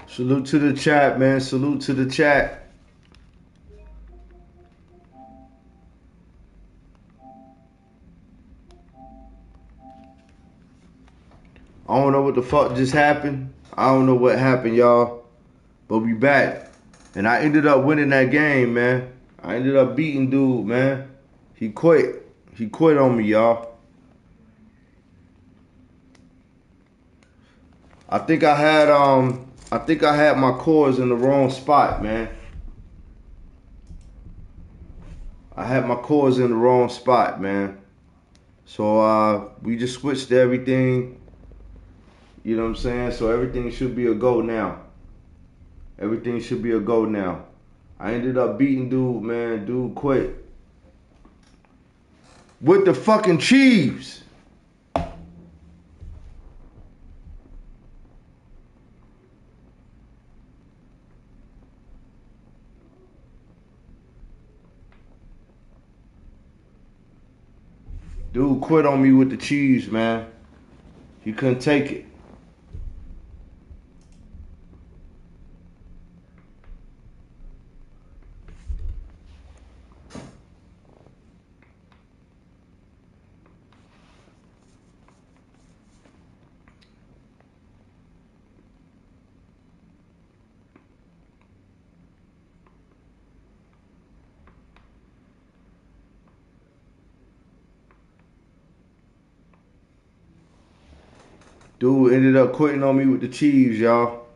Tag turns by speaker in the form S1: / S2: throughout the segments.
S1: Salute to the chat, man. Salute to the chat. I don't know what the fuck just happened. I don't know what happened, y'all. But we back. And I ended up winning that game, man. I ended up beating dude, man. He quit. He quit on me, y'all. I think I had my cores in the wrong spot, man. I had my cores in the wrong spot, man. So we just switched everything. You know what I'm saying? So everything should be a go now. Everything should be a go now. I ended up beating dude, man. Dude quit. With the fucking Chiefs. Dude quit on me with the Chiefs, man. He couldn't take it. Dude ended up quitting on me with the Chiefs, y'all.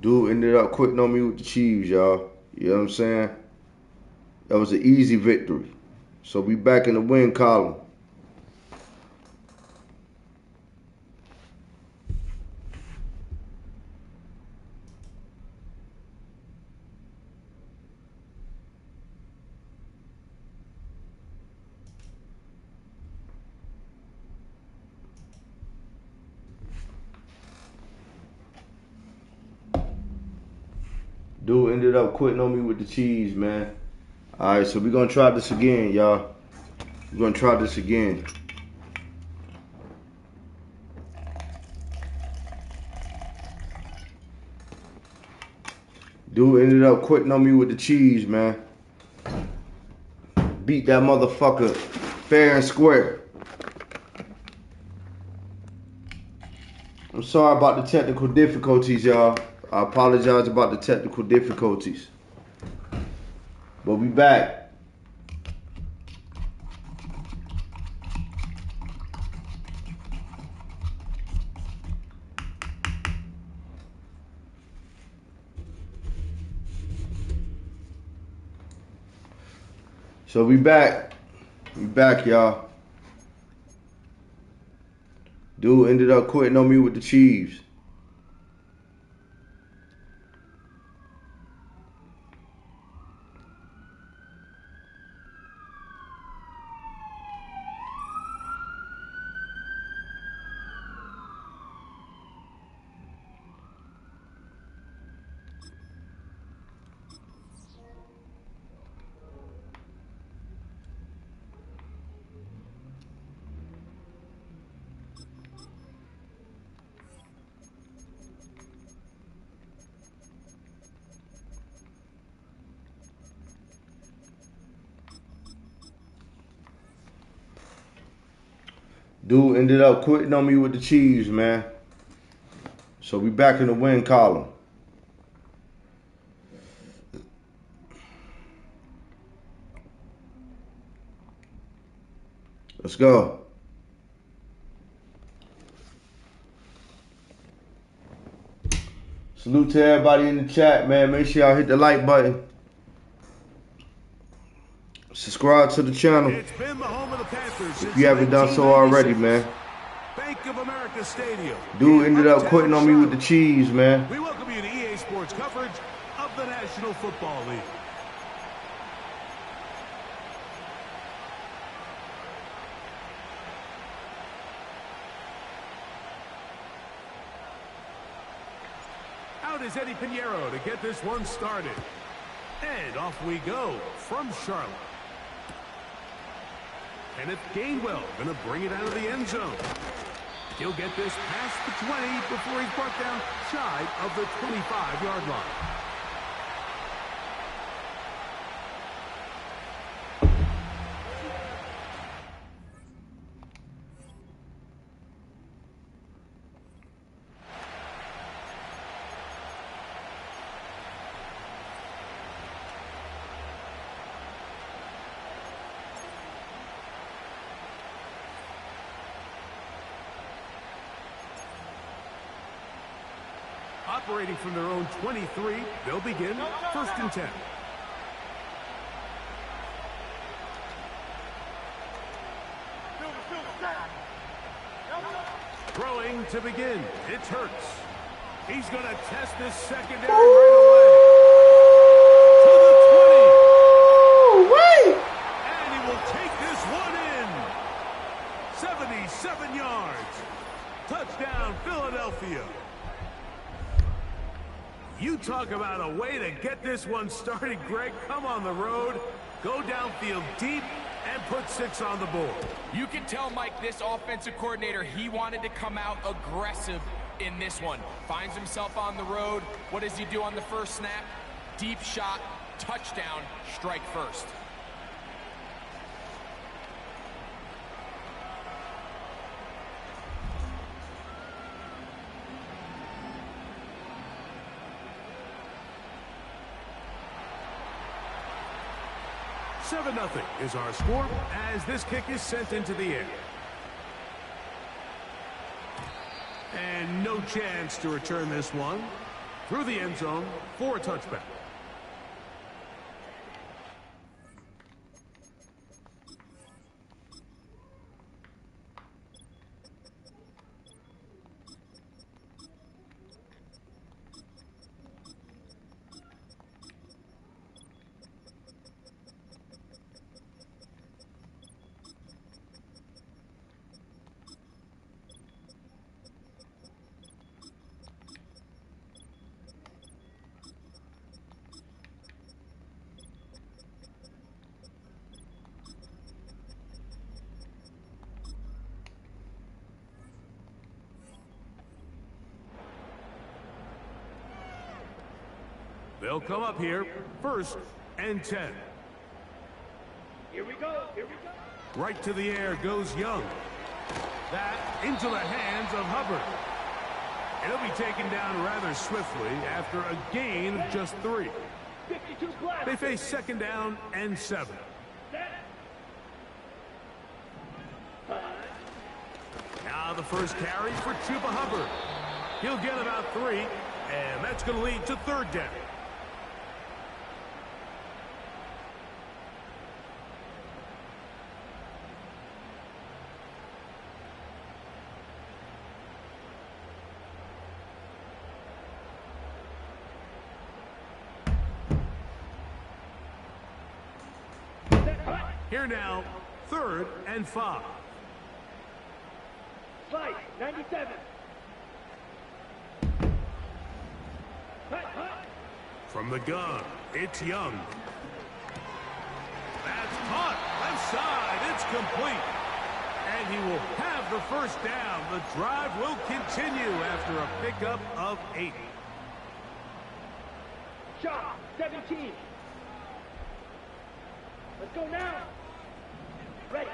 S1: Dude ended up quitting on me with the Chiefs, y'all. You know what I'm saying? That was an easy victory. So we back in the win column. Dude ended up quitting on me with the Chiefs, man. Alright, so we're gonna try this again, y'all. We're gonna try this again. Dude ended up quitting on me with the Chiefs, man. Beat that motherfucker fair and square. I'm sorry about the technical difficulties, y'all. I apologize about the technical difficulties. But we back. So we back. We back, y'all. Dude ended up quitting on me with the Chiefs. Dude ended up quitting on me with the Chiefs, man. So we back in the win column. Let's go. Salute to everybody in the chat, man. Make sure y'all hit the like button. Subscribe to the channel
S2: It's been the home of the Panthers
S1: if you haven't done so already, man.
S2: Bank of America Stadium.
S1: Dude ended up quitting on me with the Chiefs, man.
S2: We welcome you to EA Sports coverage of the National Football League. Out is Eddie Pinheiro to get this one started. And off we go from Charlotte. Kenneth Gainwell going to bring it out of the end zone. He'll get this past the 20 before he's brought down shy of the 25-yard line. Operating from their own 23, they'll begin 1st and 10. Throwing to begin. It's Hurts. He's going to test this secondary right away. To the 20. And he will take this one in. 77 yards. Touchdown, Philadelphia. You talk about a way to get this one started, Greg. Come on the road, go downfield deep, and put 6 on the board.
S3: You can tell, Mike, this offensive coordinator, he wanted to come out aggressive in this one. Finds himself on the road. What does he do on the first snap? Deep shot, touchdown, strike first.
S2: Seven 0 is our score as this kick is sent into the air. And no chance to return this one through the end zone for a touchback. They'll come up here, 1st and 10.
S4: Here we go.
S2: Right to the air goes Young. That into the hands of Hubbard. And he'll be taken down rather swiftly after a gain of just 3.
S4: 52 black.
S2: They face 2nd down and 7. Now the first carry for Chuba Hubbard. He'll get about 3, and that's going to lead to 3rd down. Here now, 3rd and 5.
S4: Slice, 97.
S2: From the gun, it's Young. That's caught. Left side, it's complete. And he will have the 1st down. The drive will continue after a pickup of 8.
S4: Shot, 17. Let's go now. Ready.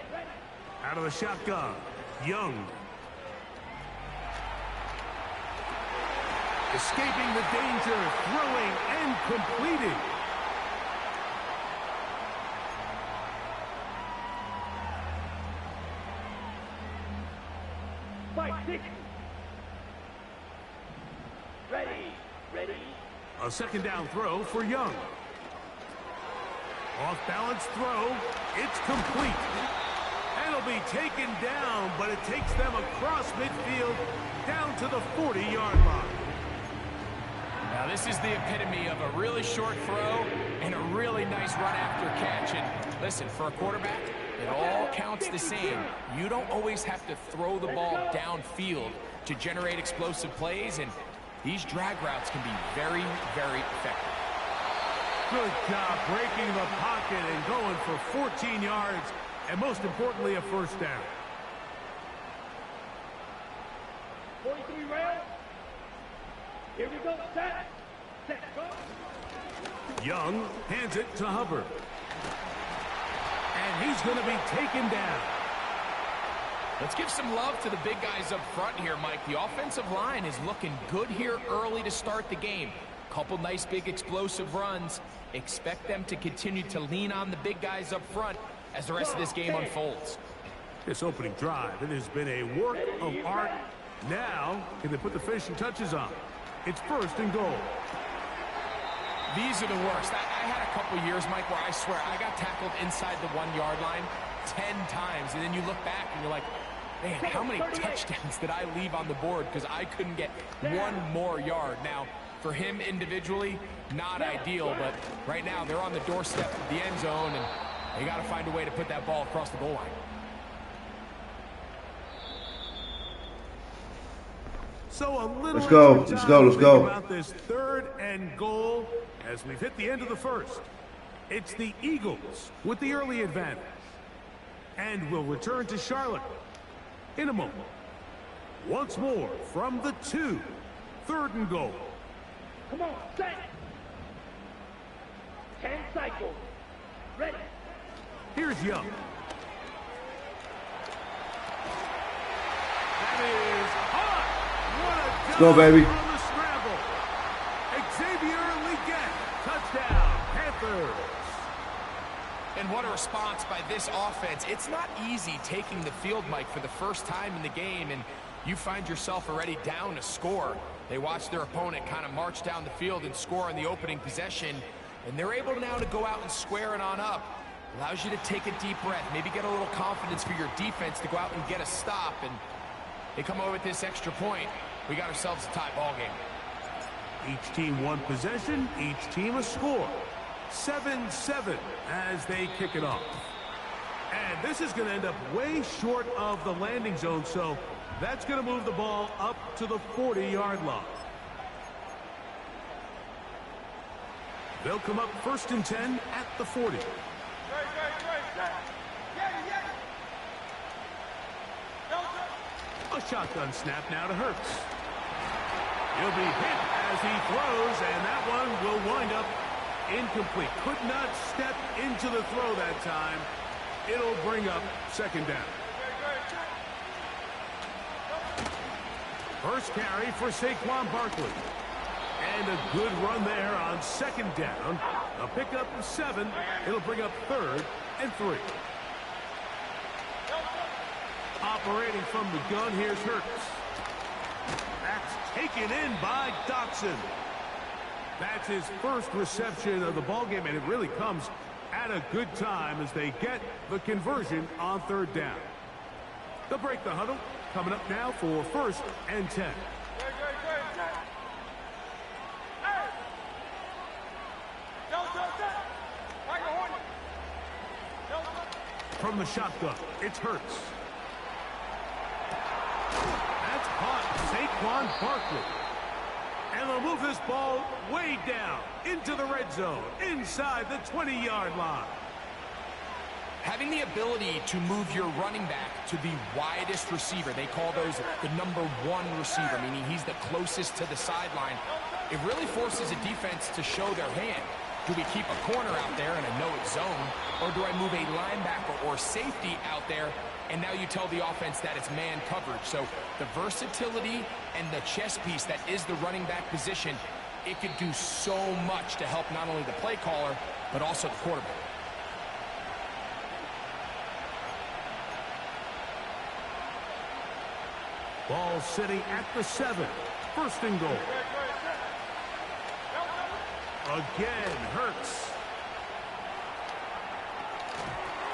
S2: Out of the shotgun, Young. Escaping the danger, throwing and completing.
S4: Fight 60. Ready.
S2: A 2nd down throw for Young. Off balance throw, it's complete. And it'll be taken down, but it takes them across midfield down to the 40-yard line.
S3: Now this is the epitome of a really short throw and a really nice run after catch. And listen, for a quarterback, it all counts the same. You don't always have to throw the ball downfield to generate explosive plays, and these drag routes can be very, very effective.
S2: Good job breaking the pocket and going for 14 yards, and most importantly, a first down.
S4: 43 rounds. Here we go. Set. Set. Go.
S2: Young hands it to Hubbard. And he's going to be taken down.
S3: Let's give some love to the big guys up front here, Mike. The offensive line is looking good here early to start the game. Couple nice big explosive runs. Expect them to continue to lean on the big guys up front as the rest of this game unfolds.
S2: This opening drive, it has been a work of art. Now, can they put the finishing touches on? It's first and goal.
S3: These are the worst. I had a couple years, Mike, where I swear I got tackled inside the 1-yard line 10 times. And then you look back and you're like, man, how many touchdowns did I leave on the board because I couldn't get one more yard? Now, for him individually, not ideal, but right now they're on the doorstep of the end zone, and they got to find a way to put that ball across the goal line.
S2: So a little
S1: Let's go.
S2: extra
S1: Let's
S2: time
S1: go.
S2: to
S1: Let's
S2: think
S1: go.
S2: about this third and goal as we've hit the end of the first. It's the Eagles with the early advantage. And we'll return to Charlotte in a moment. Once more from the 2, third and goal.
S4: Come on. Set. 10 cycles. Ready.
S2: Here's Young. That is hot. What a
S1: Let's go, baby.
S2: on the scramble. Xavier Leggett. Touchdown, Panthers.
S3: And what a response by this offense. It's not easy taking the field, Mike, for the first time in the game, and you find yourself already down a score. They watch their opponent kind of march down the field and score in the opening possession, and they're able now to go out and square it on up. Allows you to take a deep breath, maybe get a little confidence for your defense to go out and get a stop, and they come over with this extra point. We got ourselves a tie ball game.
S2: Each team one possession, each team a score. 7-7 as they kick it off. And this is going to end up way short of the landing zone, so that's going to move the ball up to the 40-yard line. They'll come up first and 10 at the 40. A shotgun snap now to Hurts. He'll be hit as he throws, and that one will wind up incomplete. Could not step into the throw that time. It'll bring up second down. First carry for Saquon Barkley. And a good run there on second down. A pickup of 7. It'll bring up third and 3. Operating from the gun, here's Hurts. That's taken in by Dotson. That's his first reception of the ballgame, and it really comes at a good time as they get the conversion on third down. They'll break the huddle. Coming up now for first and 10. From the shotgun, it's Hurts. That's caught Saquon Barkley. And they'll move this ball way down into the red zone, inside the 20-yard line.
S3: Having the ability to move your running back to the widest receiver, they call those the number 1 receiver, meaning he's the closest to the sideline. It really forces a defense to show their hand. Do we keep a corner out there in a no-it zone, or do I move a linebacker or safety out there, and now you tell the offense that it's man coverage? So the versatility and the chess piece that is the running back position, it could do so much to help not only the play caller, but also the quarterback.
S2: Ball sitting at the 7. First and goal. Again, Hurts.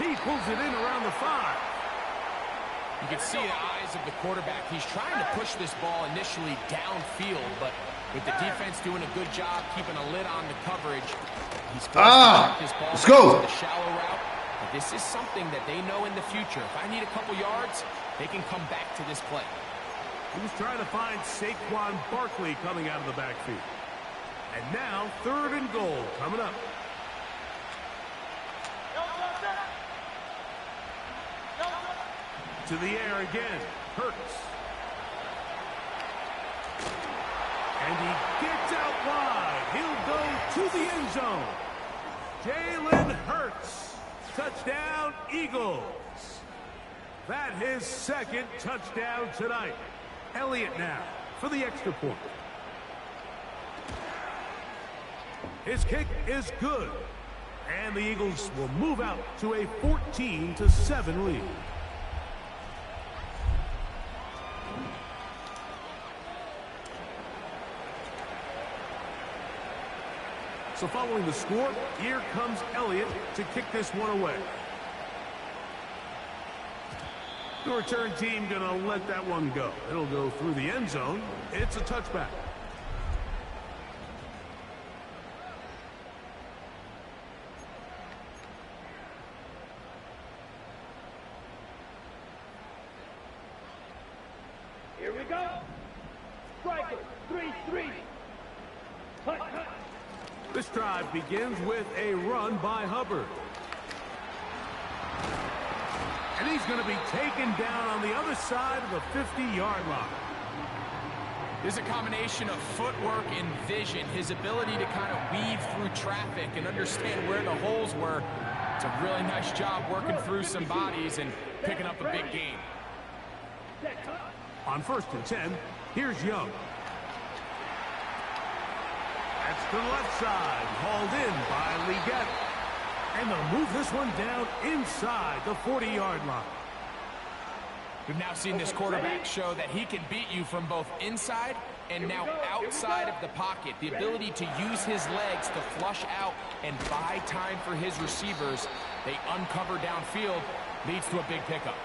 S2: He pulls it in around the 5.
S3: You can see the eyes of the quarterback. He's trying to push this ball initially downfield, but with the defense doing a good job keeping a lid on the coverage, he's forced to knock this ball
S1: let's go.
S3: to the shallow route. But this is something that they know in the future. If I need a couple yards, they can come back to this play.
S2: He was trying to find Saquon Barkley coming out of the backfield. And now, third and goal coming up. To the air again. Hurts. And he gets out wide. He'll go to the end zone. Jalen Hurts. Touchdown, Eagles. That his second touchdown tonight. Elliott now for the extra point. His kick is good. And the Eagles will move out to a 14-7 lead. So following the score, here comes Elliott to kick this one away. The return team going to let that one go. It'll go through the end zone. It's a touchback.
S4: Here we go. Striker, 3-3. Hut, hut.
S2: This drive begins with a run by Hubbard. And he's going to be taken down on the other side of the 50-yard line.
S3: There's a combination of footwork and vision, his ability to kind of weave through traffic and understand where the holes were. It's a really nice job working through some bodies and picking up a big gain.
S2: On 1st and 10, here's Young. That's to the left side, hauled in by Leggett. And they'll move this one down inside the 40-yard line.
S3: We've now seen this quarterback show that he can beat you from both inside and now outside of the pocket. The ability to use his legs to flush out and buy time for his receivers. They uncover downfield, leads to a big pickup.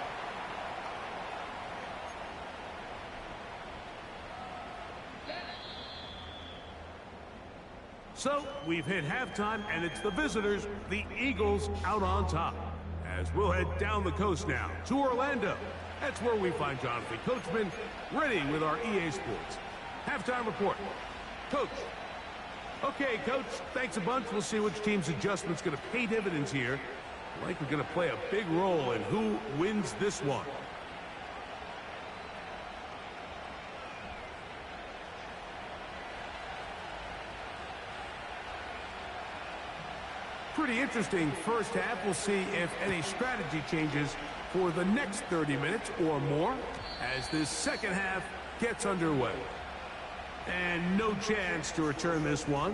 S2: So we've hit halftime, and it's the visitors, the Eagles, out on top. As we'll head down the coast now to Orlando. That's where we find Jonathan Coachman ready with our EA Sports halftime report. Coach. Okay, Coach, thanks a bunch. We'll see which team's adjustment's going to pay dividends here. Likely going to play a big role in who wins this one. Pretty interesting first half. We'll see if any strategy changes for the next 30 minutes or more as this second half gets underway. And no chance to return this one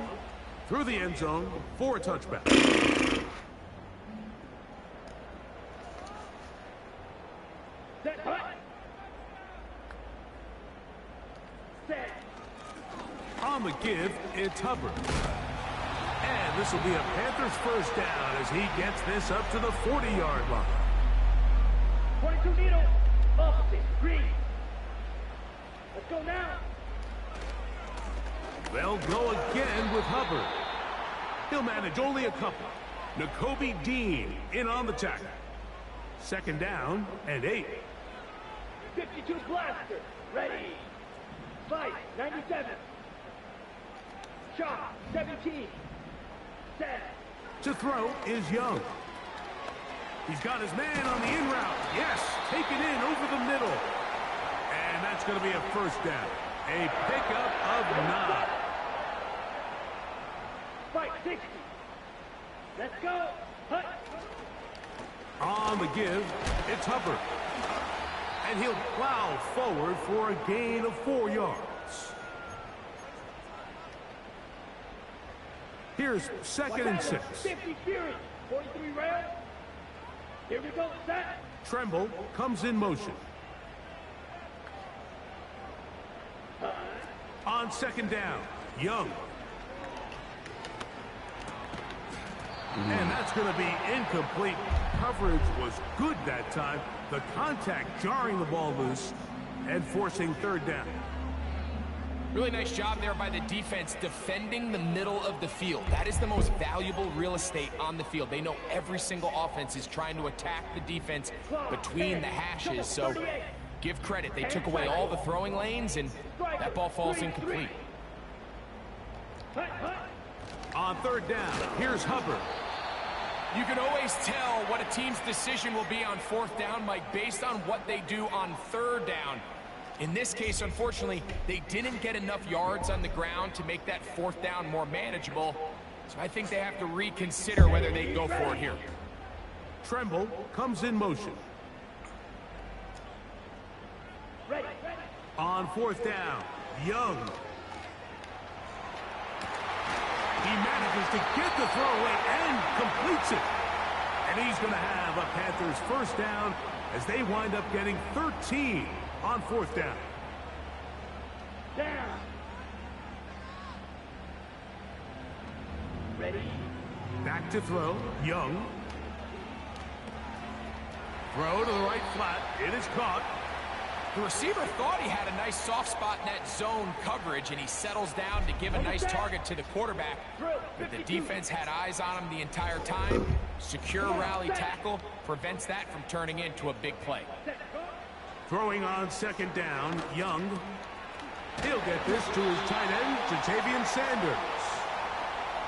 S2: through the end zone for a touchback. On the give, it's Hubbard. And this will be a Panthers first down as he gets this up to the 40-yard line.
S4: 22 needle, opposite, green. Let's go now.
S2: They'll go again with Hubbard. He'll manage only a couple. Nakobe Dean in on the tackle. Second down and 8.
S4: 52 blaster, ready. Fight, 97. Shot, 17. Set.
S2: To throw is Young. He's got his man on the in route. Yes, taken in over the middle. And that's going to be a first down. A pickup of 9.
S4: Fight, 60. Let's go. Hut.
S2: On the give, it's Hubbard. And he'll plow forward for a gain of 4 yards. Here's second and 6.
S4: 50 Fury, 43 rail. Here we go, set.
S2: Tremble comes in motion. On second down, Young. And that's going to be incomplete. Coverage was good that time. The contact jarring the ball loose and forcing third down.
S3: Really nice job there by the defense defending the middle of the field. That is the most valuable real estate on the field. They know every single offense is trying to attack the defense between the hashes. So give credit. They took away all the throwing lanes, and that ball falls incomplete.
S2: On third down, here's Hubbard.
S3: You can always tell what a team's decision will be on 4th down, Mike, based on what they do on 3rd down. In this case, unfortunately, they didn't get enough yards on the ground to make that 4th down more manageable. So I think they have to reconsider whether they go for it here.
S2: Tremble comes in motion.
S4: Ready.
S2: On 4th down, Young. He manages to get the throw away and completes it. And he's going to have a Panthers 1st down as they wind up getting 13 on 4th down.
S4: Down. Ready.
S2: Back to throw, Young. Throw to the right flat. It is caught.
S3: The receiver thought he had a nice soft spot in that zone coverage, and he settles down to give a nice target to the quarterback. But the defense had eyes on him the entire time. Secure rally tackle prevents that from turning into a big play.
S2: Throwing on 2nd down, Young. He'll get this to his tight end, Ja'Tavion Sanders.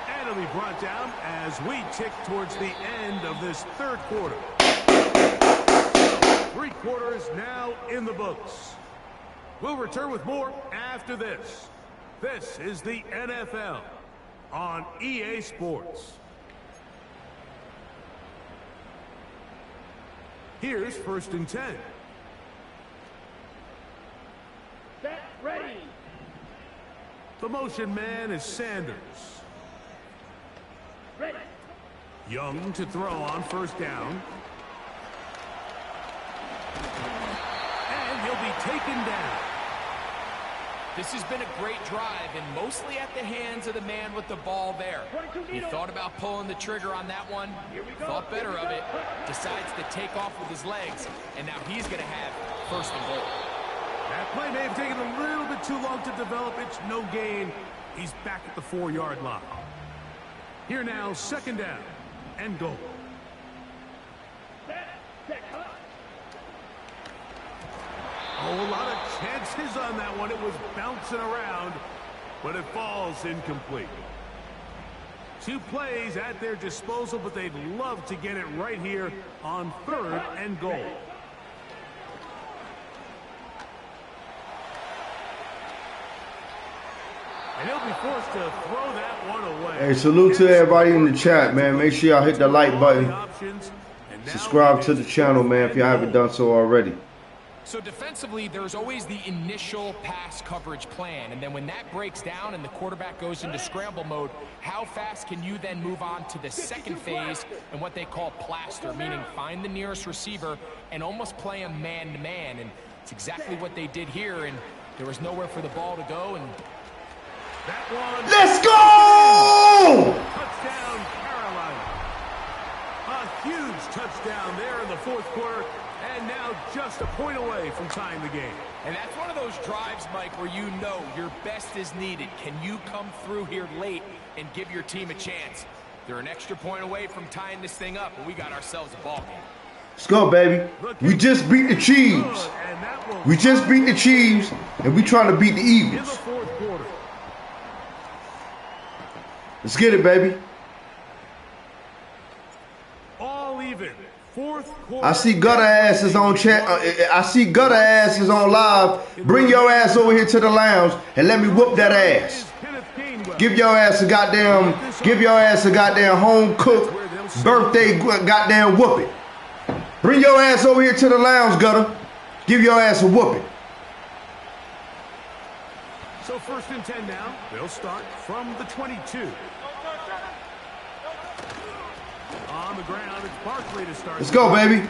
S2: And he'll be brought down as we tick towards the end of this 3rd quarter. 3 quarters now in the books. We'll return with more after this. This is the NFL on EA Sports. Here's 1st and 10.
S4: Set. Ready.
S2: The motion man is Sanders.
S4: Ready.
S2: Young to throw on 1st down. And he'll be taken down.
S3: This has been a great drive, and mostly at the hands of the man with the ball there. He thought about pulling the trigger on that one, thought better of it, decides to take off with his legs, and now he's going to have 1st and goal.
S2: That play may have taken a little bit too long to develop. It's no gain. He's back at the 4-yard line. Here now, 2nd down and goal. Oh, a lot of chances on that one. It was bouncing around, but it falls incomplete. 2 plays at their disposal, but they'd love to get it right here on 3rd and goal. And he'll be forced to throw that one away.
S1: Hey, salute to everybody in the chat, man. Make sure y'all hit the like button. Subscribe to the channel, man, if you haven't done so already.
S3: So defensively, there's always the initial pass coverage plan, and then when that breaks down and the quarterback goes into scramble mode, how fast can you then move on to the 2nd phase and what they call plaster, meaning find the nearest receiver and almost play him man-to-man, and it's exactly what they did here, and there was nowhere for the ball to go, and
S2: that one.
S1: Let's go!
S2: Touchdown, Carolina. A huge touchdown there in the 4th quarter. And now just a point away from tying the game.
S3: And that's one of those drives, Mike, where you know your best is needed. Can you come through here late and give your team a chance? They're an extra point away from tying this thing up, and we got ourselves a ball game.
S1: Let's go, baby. We just beat the Chiefs. We just beat the Chiefs, and we trying to beat the
S2: In the
S1: Eagles.
S2: 4th quarter.
S1: Let's get it, baby.
S2: All even. 4th quarter.
S1: I see gutter asses on chat. I see gutter asses on live. Bring your ass over here to the lounge and let me whoop that ass. Give your ass a goddamn home cooked birthday goddamn whooping. Bring your ass over here to the lounge, gutter. Give your ass a whooping.
S2: So 1st and 10 now. They'll start from the 22. On the ground, it's Barkley to start.
S1: Let's go, baby.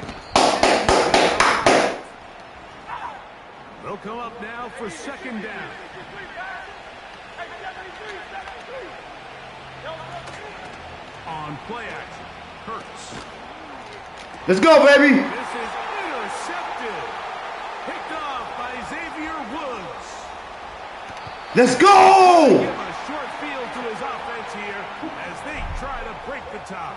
S2: They'll come up now for 2nd down. On play action, Hurts.
S1: Let's go, baby.
S2: This is intercepted. Picked off by Xavier Woods.
S1: Let's go.
S2: Give a short field to his offense here as they try to break the tie.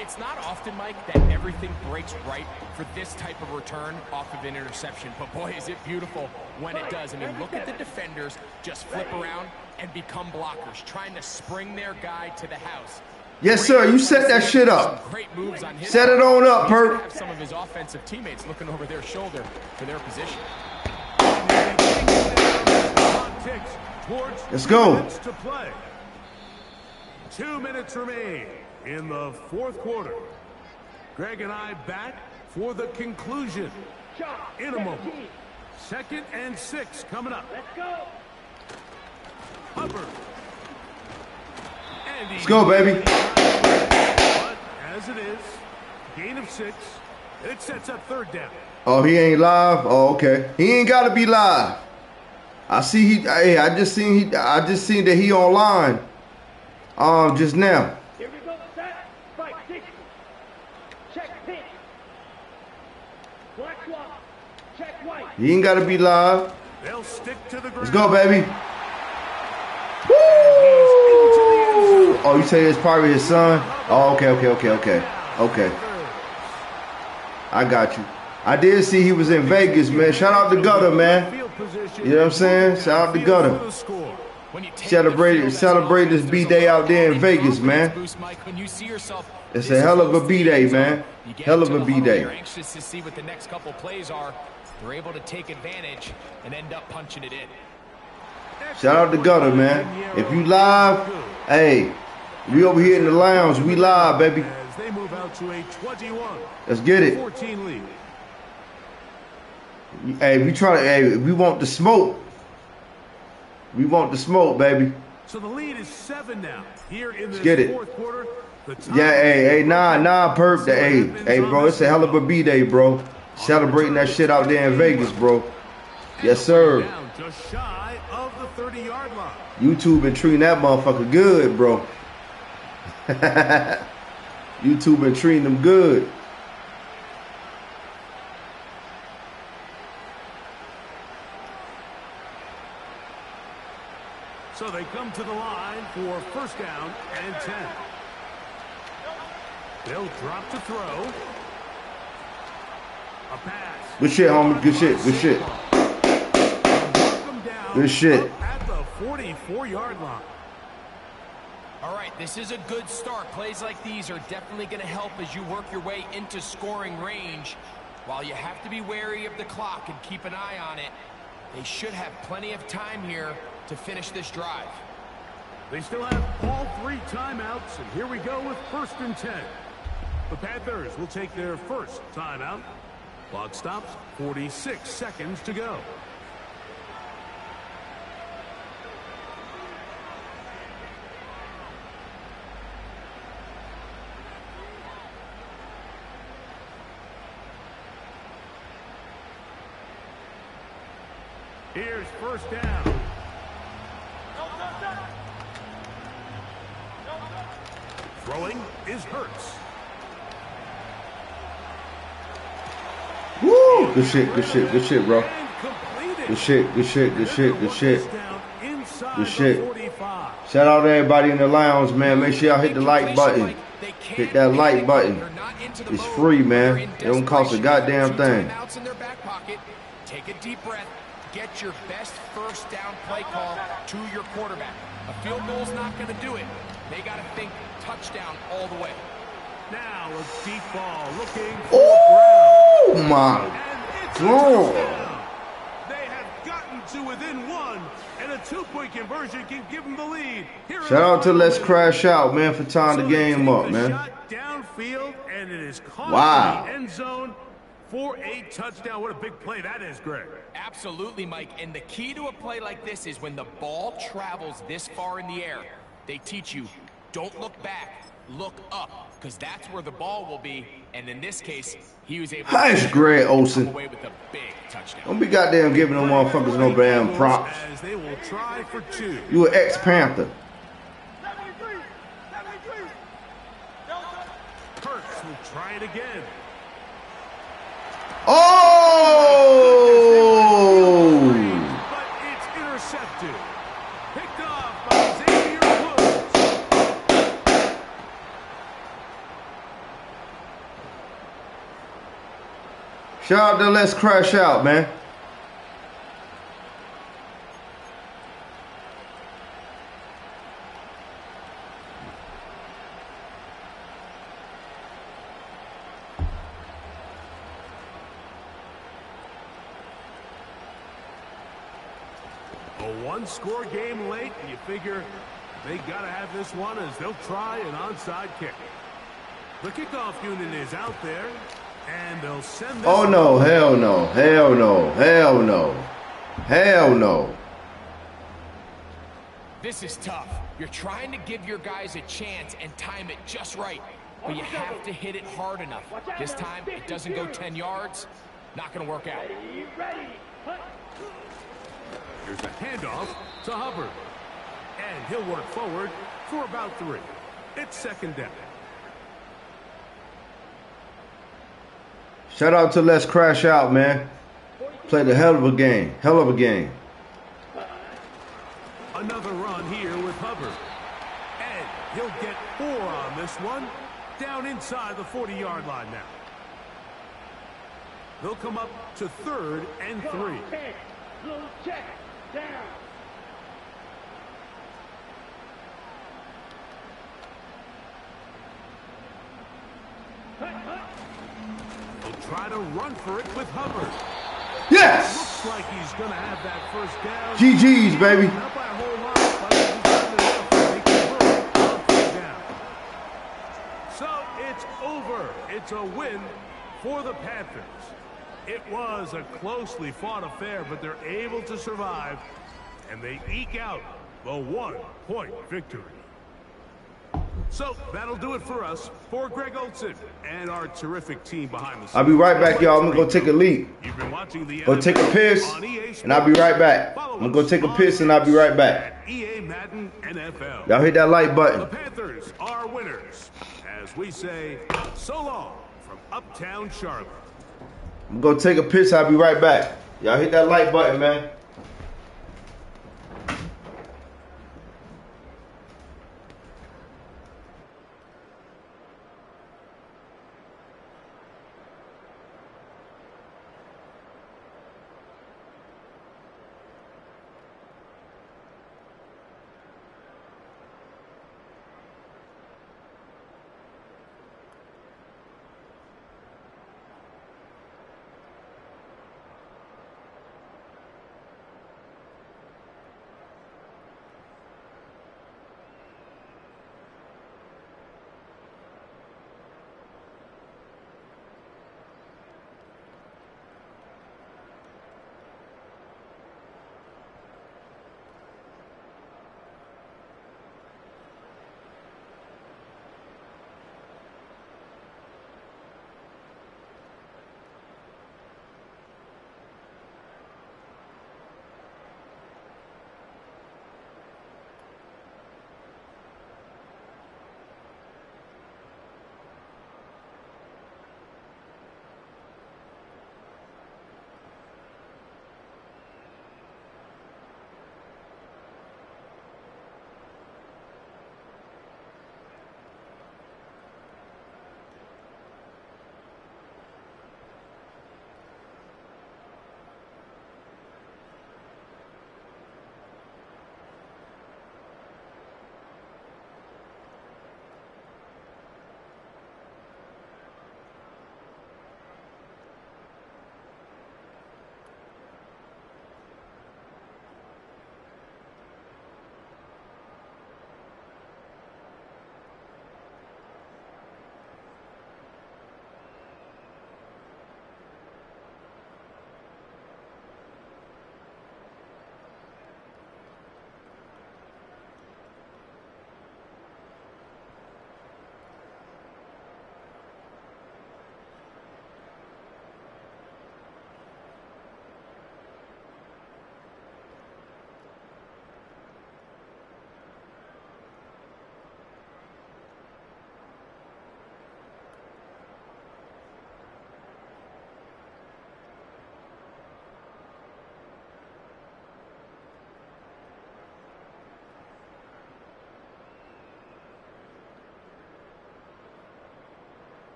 S3: It's not often, Mike, that everything breaks right for this type of return off of an interception. But boy, is it beautiful when it does. I mean, look at the defenders just flip around and become blockers, trying to spring their guy to the house.
S1: Yes, sir. You set that shit up.
S3: Some great moves on his
S1: Set it on up,
S3: He's gonna
S1: Perk.
S3: have some of his offensive teammates looking over their shoulder for their position.
S1: Let's go.
S2: 2 minutes remain in the fourth quarter. Greg and I back for the conclusion in a moment. 2nd and 6 coming up.
S4: Let's go.
S2: Hubbard.
S1: Let's go, baby.
S2: But as it is, gain of 6. It sets up 3rd down.
S1: Oh, he ain't live? Oh, okay. He ain't gotta be live. I see I just seen that he online. Just now.
S4: Here we go. Set. Fight. 60. Check pink. Black swap. Check white.
S1: He ain't gotta be live.
S2: They'll stick to the ground.
S1: Let's go, baby. Woo! Oh, you say it's probably his son? Oh, okay. Okay. I got you. I did see he was in Vegas, man. Shout out to Gutter, man. You know what I'm saying? Shout out to Gutter. Celebrate this B-Day out there in Vegas, man. It's a hell of a B-Day, man. Hell of a B-Day.
S3: You're anxious to see what the next couple plays are. They're able to take advantage and end up punching it in.
S1: Shout out to Gutter, man. If you live, hey, we over here in the lounge. We live, baby.
S2: As they move out to a 21.
S1: Let's get it.
S2: 14 lead.
S1: Hey, we want the smoke. We want the smoke, baby.
S2: So the lead is 7 now. Here in this
S1: get it.
S2: fourth quarter.
S1: Yeah, hey, nah, Perp. Hey, bro, it's a hell of a B-Day, bro. Celebrating that shit out there in Vegas, bro. Yes, sir.
S2: Down just shy of the 30-yard line.
S1: YouTube been treating that motherfucker good, bro. YouTube been treating them good.
S2: So they come to the line for 1st down and 10. They'll drop to throw. A pass.
S1: Good shit, homie. Good shit. Good shit.
S2: At the 44-yard line.
S3: All right, this is a good start. Plays like these are definitely going to help as you work your way into scoring range. While you have to be wary of the clock and keep an eye on it, they should have plenty of time here to finish this drive.
S2: They still have all 3 timeouts, and here we go with 1st and 10. The Panthers will take their first timeout. Clock stops, 46 seconds to go. Here's 1st down. Throwing is Hurts.
S1: Woo! Good shit, bro. Good shit. Shout out to everybody in the lounge, man. Make sure y'all hit the like button. Hit that like button. It's free, man. It don't cost a goddamn thing.
S3: Take a deep breath. Get your best 1st down play call to your quarterback. A field goal's not going to do it. They got to think touchdown all the way.
S2: Now a deep ball looking for
S1: Oh my
S2: God. They have gotten to within 1, and a 2-point conversion can give them the lead.
S1: Shout out to Let's Crash Out, man, for tying the game up, man.
S2: Shot downfield, and it is caught
S1: Wow.
S2: in the end zone for a touchdown. What a big play that is, Greg.
S3: Absolutely, Mike. And the key to a play like this is when the ball travels this far in the air, they teach you, don't look back, look up, because that's where the ball will be. And in this case, he was able
S1: to Greg Olsen.
S3: come away with a big touchdown.
S1: Don't be goddamn giving them motherfuckers no damn props.
S2: As they will try for 2.
S1: You an ex-Panther.
S2: Hurts will try it again.
S1: Oh!
S2: But it's intercepted. Picked off by Xavier Woods.
S1: Shout out to Let's Crash Out, man.
S2: A one-score game late, and you figure they got to have this one as they'll try an onside kick. The kickoff unit is out there, and they'll send this.
S1: Oh, no. Hell no. Hell no. Hell no. Hell no.
S3: This is tough. You're trying to give your guys a chance and time it just right, but you have to hit it hard enough. This time, it doesn't go 10 yards. Not going to work out.
S2: Here's a handoff to Hubbard. And he'll work forward for about 3. It's second down.
S1: Shout out to Let's Crash Out, man. Played a hell of a game. Hell of a game.
S2: Another run here with Hubbard. And he'll get 4 on this one. Down inside the 40-yard line now. They'll come up to 3rd and 3.
S4: Little check down.
S2: They'll try to run for it with Hubbard.
S1: Yes!
S2: Looks like he's going to have that first down.
S1: GG's, baby.
S2: Not by a whole lot, but he's done enough to make it work on 3rd down. So it's over. It's a win for the Panthers. It was a closely fought affair, but they're able to survive, and they eke out the 1-point victory. So that'll do it for us. For Greg Olson and our terrific team behind the scenes.
S1: I'll be right back, y'all. I'm going to go take a leak.
S2: You've been watching the
S1: Go take a piss, and I'll be right back. I'm going to go take a piss, and I'll be right back.
S2: At EA Madden NFL.
S1: Y'all hit that like button.
S2: The Panthers are winners. As we say, so long from Uptown Charlotte.
S1: I'm going to take a piss. I'll be right back. Y'all hit that like button, man.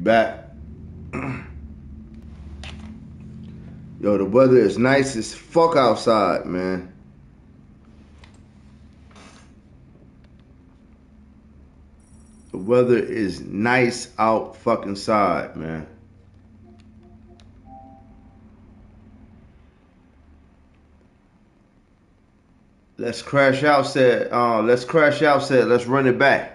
S1: back. Yo, the weather is nice as fuck outside, man. The weather is nice out fucking side, man. Let's crash out said, let's run it back.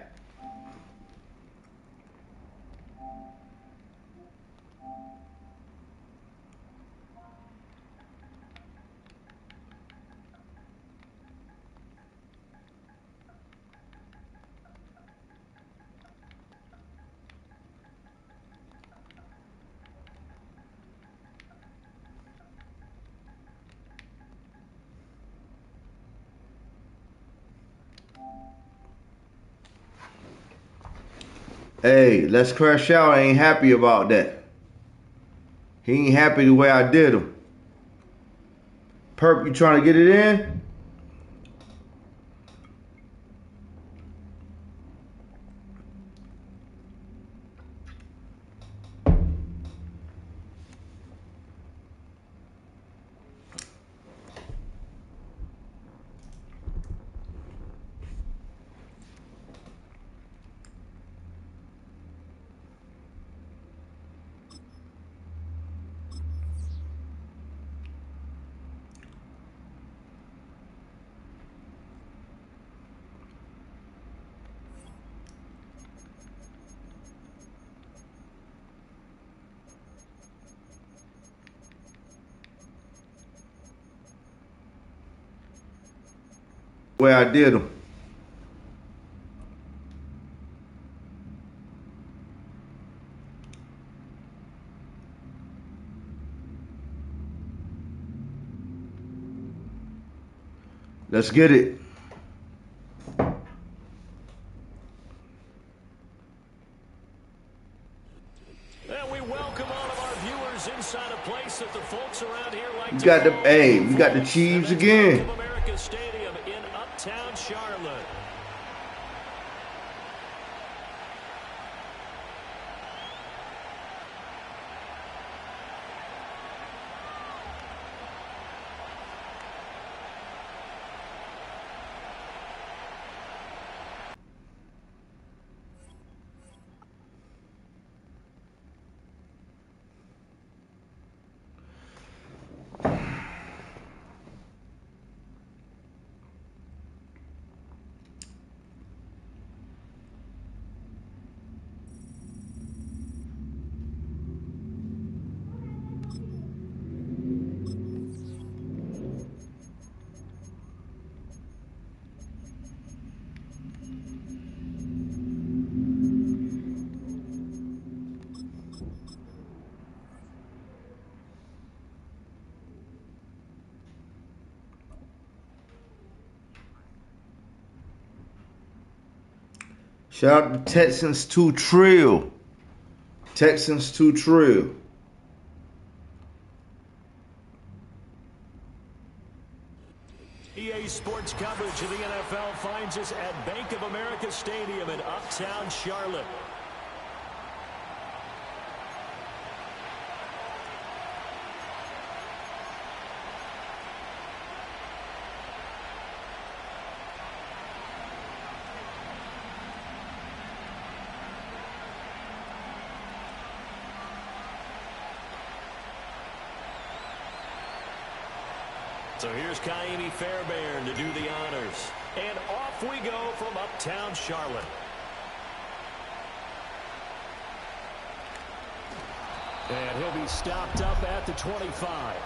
S1: Hey, let's crash out. I ain't happy about that. He ain't happy the way I did him. Perp, you trying to get it in? The way I did him. Let's get it.
S5: And we welcome all of our viewers inside a place that the folks around here like
S1: We got the we got the Chiefs again.
S5: Bank of America Stadium in Uptown Charlotte.
S1: Shout out to Texans 2 Trill. Texans 2 Trill.
S5: EA Sports coverage of the NFL finds us at Bank of America Stadium in Uptown Charlotte. So here's Kaimi Fairbairn to do the honors. And off we go from Uptown Charlotte. And he'll be stopped up at the 25.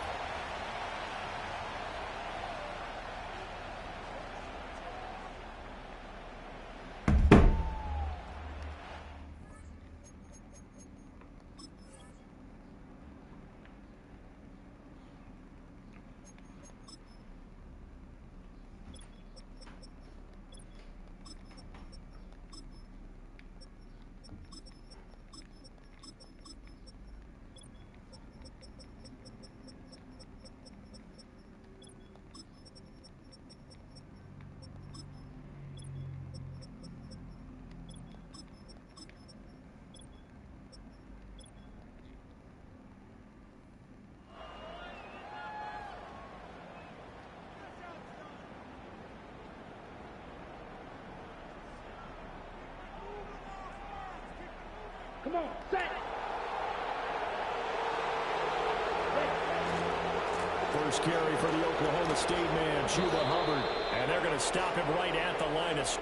S4: Come on, set.
S5: First carry for the Oklahoma State man, Chuba Hubbard. And they're going to stop him right at the line of...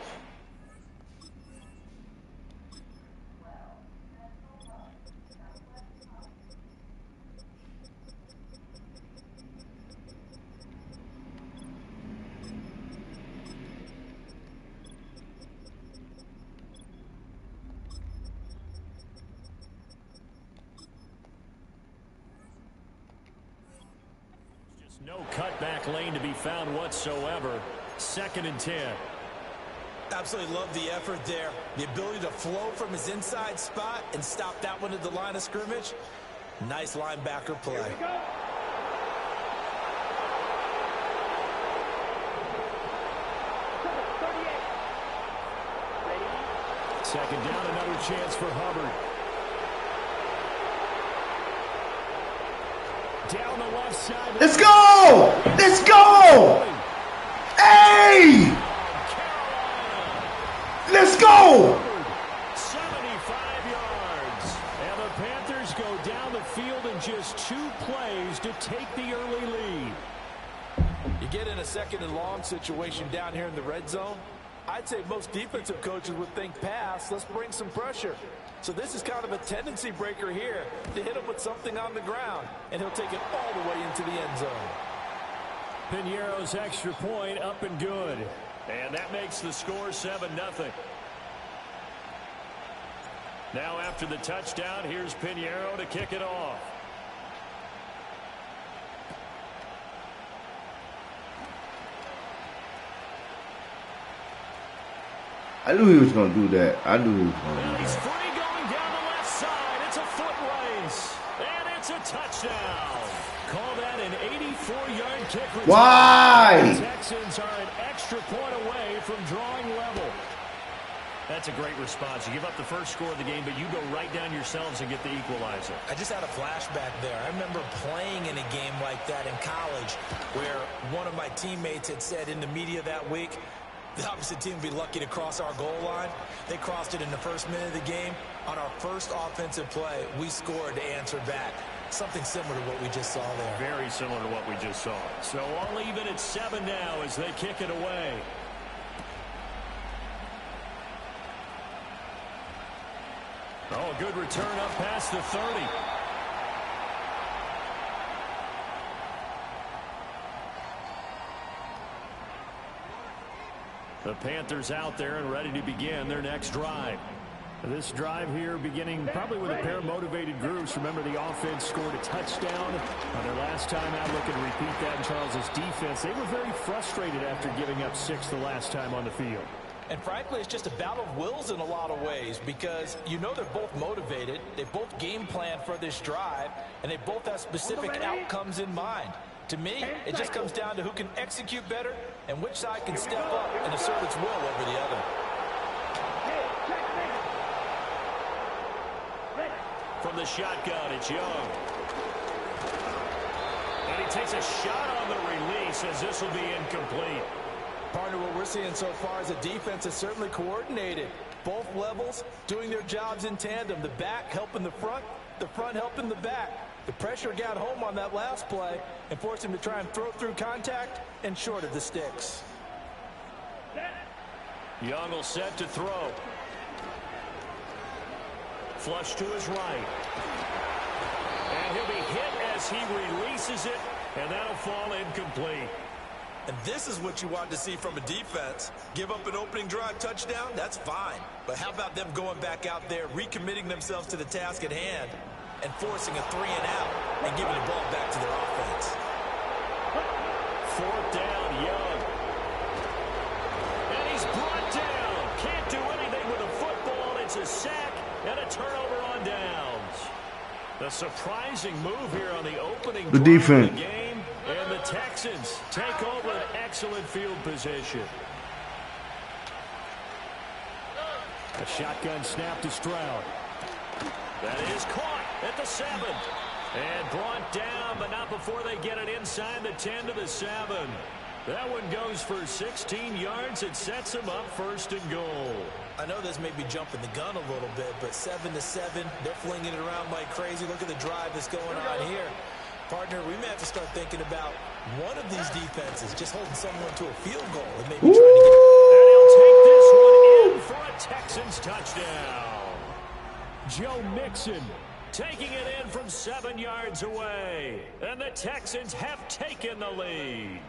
S5: No cutback lane to be found whatsoever. 2nd and 10.
S6: Absolutely love the effort there. The ability to flow from his inside spot and stop that one at the line of scrimmage. Nice linebacker play.
S4: Here we go.
S5: Second down, another chance for Hubbard. Down the left side.
S1: Let's go! Let's go! Hey! Let's go!
S5: 75 yards. And the Panthers go down the field in just 2 plays to take the early lead.
S6: You get in a 2nd and long situation down here in the red zone. I'd say most defensive coaches would think pass. Let's bring some pressure. So this is kind of a tendency breaker here to hit him with something on the ground, and he'll take it all the way into the end zone.
S5: Piñeiro's extra point up and good. And that makes the score 7-0. Now after the touchdown, here's Piñeiro to kick it off.
S1: I knew he was going to do that. I knew he was going to do
S5: He's
S1: that.
S5: free going down the left side. It's a foot race. And it's a touchdown. Call that an 84-yard kick return.
S1: Why?
S5: The Texans are an extra point away from drawing level. That's a great response. You give up the first score of the game, but you go right down yourselves and get the equalizer.
S6: I just had a flashback there. I remember playing in a game like that in college where one of my teammates had said in the media that week, the opposite team would be lucky to cross our goal line. They crossed it in the first minute of the game. On our first offensive play, we scored to answer back. Something similar to what we just saw there.
S5: Very similar to what we just saw. So all even at 7 now as they kick it away. Oh, good return up past the 30. The Panthers out there and ready to begin their next drive. This drive here beginning probably with a pair of motivated groups. Remember, the offense scored a touchdown their last time out. Looking to repeat that in Charles's defense. They were very frustrated after giving up 6 the last time on the field.
S6: And frankly, it's just a battle of wills in a lot of ways because you know they're both motivated. They both game plan for this drive, and they both have specific outcomes in mind. To me, it just comes down to who can execute better and which side can step up and assert its will over the other.
S5: From the shotgun, it's Young. And he takes a shot on the release as this will be incomplete.
S6: Partner, what we're seeing so far is a defense is certainly coordinated. Both levels doing their jobs in tandem. The back helping the front helping the back. The pressure got home on that last play and forced him to try and throw through contact and short of the sticks.
S5: Young will set to throw. Flush to his right. And he'll be hit as he releases it, and that'll fall incomplete.
S6: And this is what you want to see from a defense. Give up an opening drive touchdown, that's fine. But how about them going back out there, recommitting themselves to the task at hand, and forcing a 3-and-out and giving the ball back to their offense.
S5: 4th down, Young. And he's brought down. Can't do anything with a football. It's a sack and a turnover on downs. The surprising move here on the opening drive
S1: defense.
S5: of the game. And the Texans take over an excellent field position. A shotgun snap to Stroud. That is caught at the 7. And brought down, but not before they get it inside the 10 to the 7. That one goes for 16 yards. It sets him up 1st and goal.
S6: I know this may be jumping the gun a little bit, but 7-7, they're flinging it around like crazy. Look at the drive that's going on here. Partner, we may have to start thinking about one of these defenses just holding someone to a field goal and maybe trying to get...
S5: And he'll take this one in for a Texans touchdown. Joe Mixon taking it in from 7 yards away. And the Texans have taken the lead.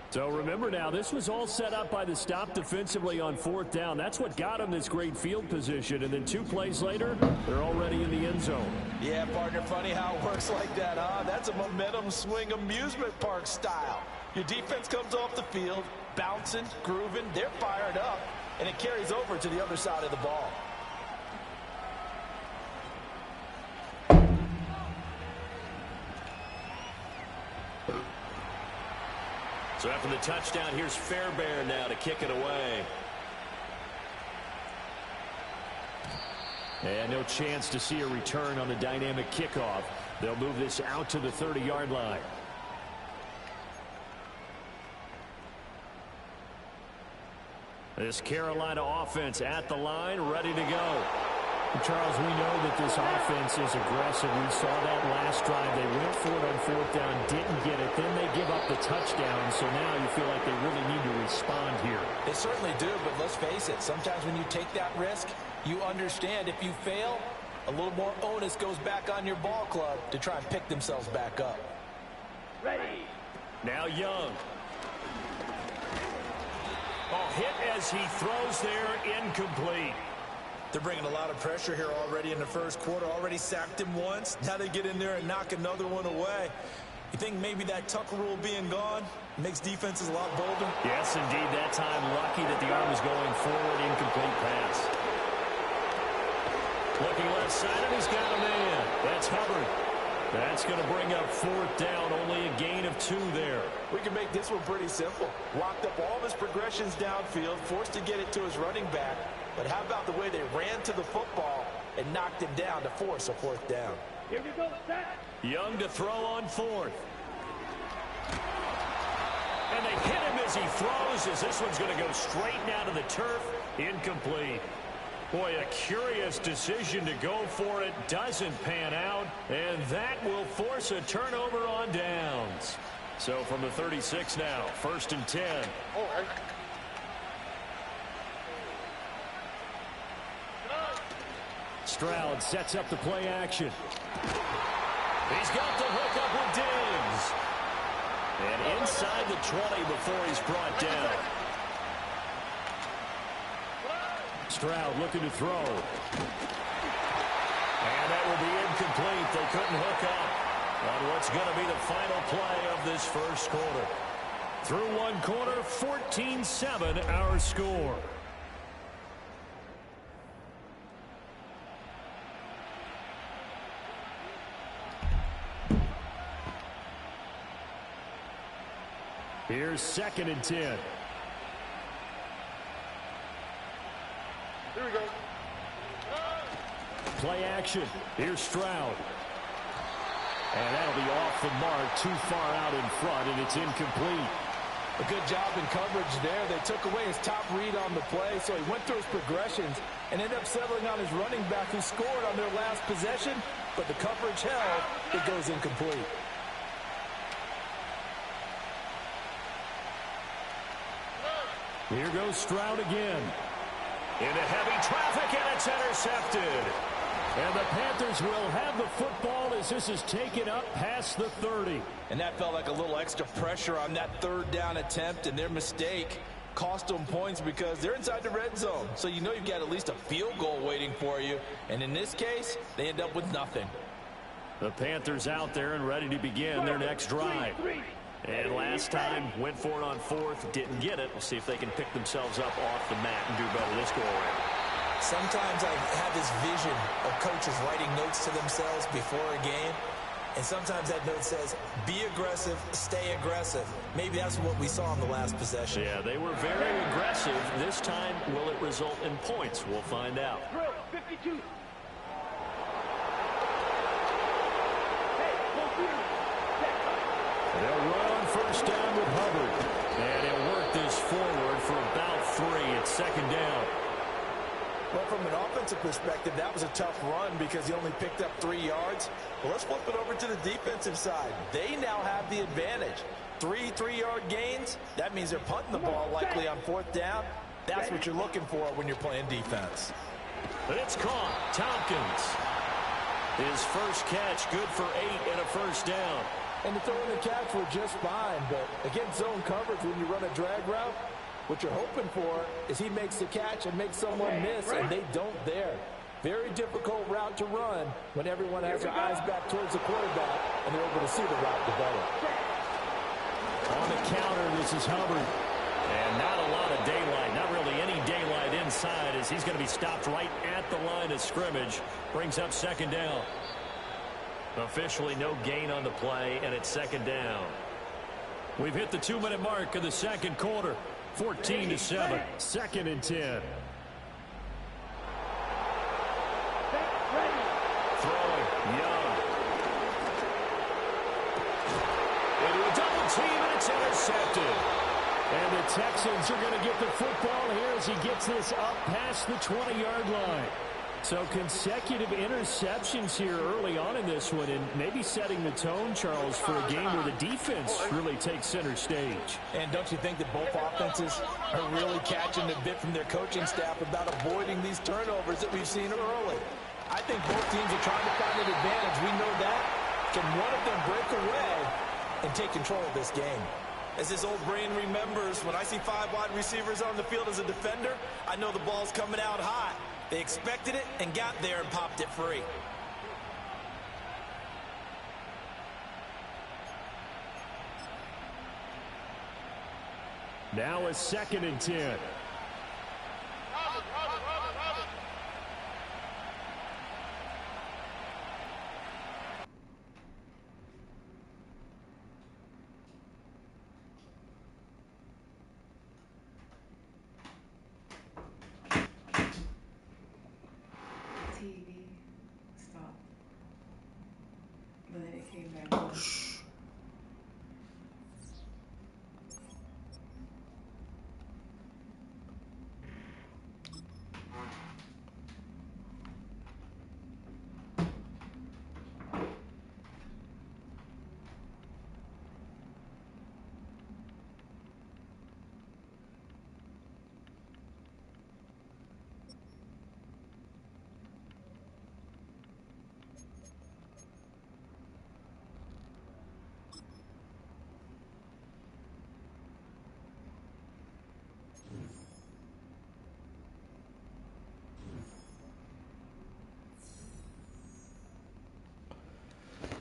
S5: So remember now, this was all set up by the stop defensively on 4th down. That's what got them this great field position. And then 2 plays later, they're already in the end zone.
S6: Yeah, partner, funny how it works like that, huh? That's a momentum swing amusement park style. Your defense comes off the field, bouncing, grooving, they're fired up, and it carries over to the other side of the ball.
S5: So after the touchdown, here's Fairbairn now to kick it away. And no chance to see a return on the dynamic kickoff. They'll move this out to the 30-yard line. This Carolina offense at the line, ready to go. Charles, we know that this offense is aggressive. We saw that last drive. They went for it on 4th down, didn't get it. Then they give up the touchdown. So now you feel like they really need to respond here.
S6: They certainly do, but let's face it. Sometimes when you take that risk, you understand if you fail, a little more onus goes back on your ball club to try and pick themselves back up.
S4: Ready.
S5: Now Young. Oh, hit as he throws there, incomplete.
S6: They're bringing a lot of pressure here already in the first quarter. Already sacked him once. Now they get in there and knock another one away. You think maybe that Tucker rule being gone makes defenses a lot bolder?
S5: Yes, indeed. That time, lucky that the arm was going forward. Incomplete pass. Looking left side, and he's got a man. That's Hubbard. That's going to bring up 4th down. Only a gain of 2 there.
S6: We can make this one pretty simple. Locked up all of his progressions downfield, forced to get it to his running back. But how about the way they ran to the football and knocked him down to force a 4th down?
S4: Here we go, set.
S5: Young to throw on 4th. And they hit him as he throws, as this one's going to go straight down to the turf. Incomplete. Boy, a curious decision to go for it. Doesn't pan out. And that will force a turnover on downs. So from the 36 now, 1st and 10. Stroud sets up the play action. He's got the hook up with Diggs. And inside the 20 before he's brought down. Stroud looking to throw. And that will be incomplete. They couldn't hook up on what's going to be the final play of this first quarter. Through one quarter, 14-7 our score. Here's 2nd and 10.
S4: Here we go.
S5: Play action. Here's Stroud. And that'll be off the mark, too far out in front, and it's incomplete.
S6: A good job in coverage there. They took away his top read on the play, so he went through his progressions and ended up settling on his running back who scored on their last possession, but the coverage held. It goes incomplete.
S5: Here goes Stroud again. Into heavy traffic, and it's intercepted. And the Panthers will have the football as this is taken up past the 30.
S6: And that felt like a little extra pressure on that 3rd down attempt, and their mistake cost them points because they're inside the red zone. So you know you've got at least a field goal waiting for you. And in this case, they end up with nothing.
S5: The Panthers out there and ready to begin their next drive. And last time, went for it on 4th, didn't get it. We'll see if they can pick themselves up off the mat and do better this go-around.
S6: Sometimes I have this vision of coaches writing notes to themselves before a game. And sometimes that note says, be aggressive, stay aggressive. Maybe that's what we saw in the last possession.
S5: Yeah, they were very aggressive. This time, will it result in points? We'll find out.
S4: 52.
S5: They'll run on 1st first down with Hubbard. And he'll work this forward for about 3. It's second down.
S6: Well, from an offensive perspective, that was a tough run because he only picked up 3 yards. Well, let's flip it over to the defensive side. They now have the advantage. 3 3-yard gains. That means they're punting the ball likely on 4th down. That's what you're looking for when you're playing defense.
S5: But it's caught. Tompkins. His first catch, good for 8 and a first down.
S7: And the throw and the catch were just fine, but against zone coverage, when you run a drag route, what you're hoping for is he makes the catch and makes someone miss, and they don't there. Very difficult route to run when everyone has their eyes back towards the quarterback and they're able to see the route develop.
S5: On the counter, this is Hubbard. And not a lot of daylight, not really any daylight inside as he's going to be stopped right at the line of scrimmage. Brings up second down. Officially no gain on the play, and it's second down. We've hit the 2-minute mark of the second quarter. 14-7. Second and 10. Throwing. Young. Into a double team, and it's intercepted. And the Texans are going to get the football here as he gets this up past the 20-yard line. So consecutive interceptions here early on in this one, and maybe setting the tone, Charles, for a game where the defense really takes center stage.
S6: And don't you think that both offenses are really catching the bit from their coaching staff about avoiding these turnovers that we've seen early? I think both teams are trying to find an advantage. We know that. Can one of them break away and take control of this game? As this old brain remembers, when I see 5 wide receivers on the field as a defender, I know the ball's coming out high. They expected it and got there and popped it free.
S5: Now a second and 10.
S8: TV stopped, but then it came back on.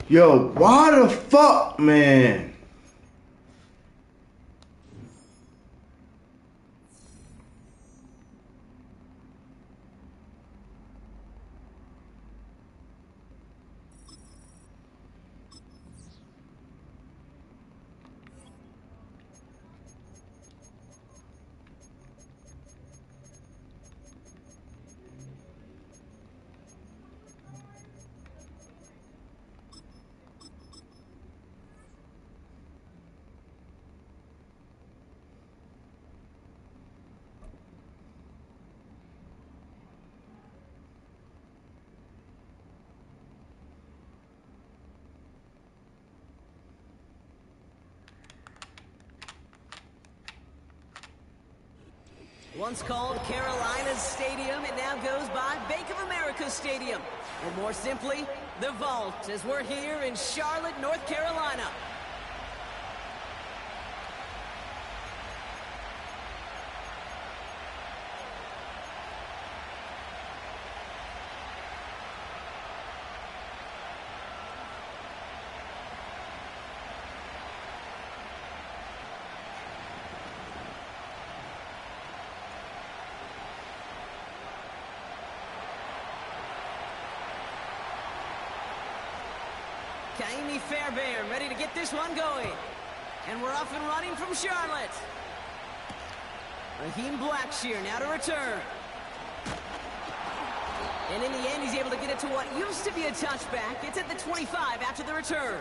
S1: Yo, why the fuck, man?
S9: Once called Carolina's Stadium, it now goes by Bank of America Stadium. Or more simply, the Vault, as we're here in Charlotte, North Carolina. Kaimi Fairbairn ready to get this one going. And we're off and running from Charlotte. Raheem Blackshear now to return. And in the end, he's able to get it to what used to be a touchback. It's at the 25 after the return.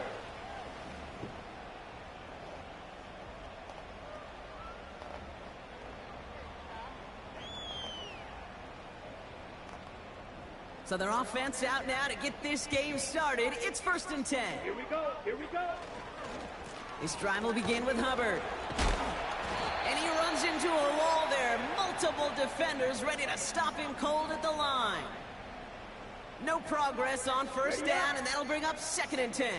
S9: So their offense out now to get this game started. It's 1st and 10.
S4: Here we go. Here we go.
S9: This drive will begin with Hubbard. And he runs into a wall there. Multiple defenders ready to stop him cold at the line. No progress on 1st down, and that'll bring up 2nd and 10.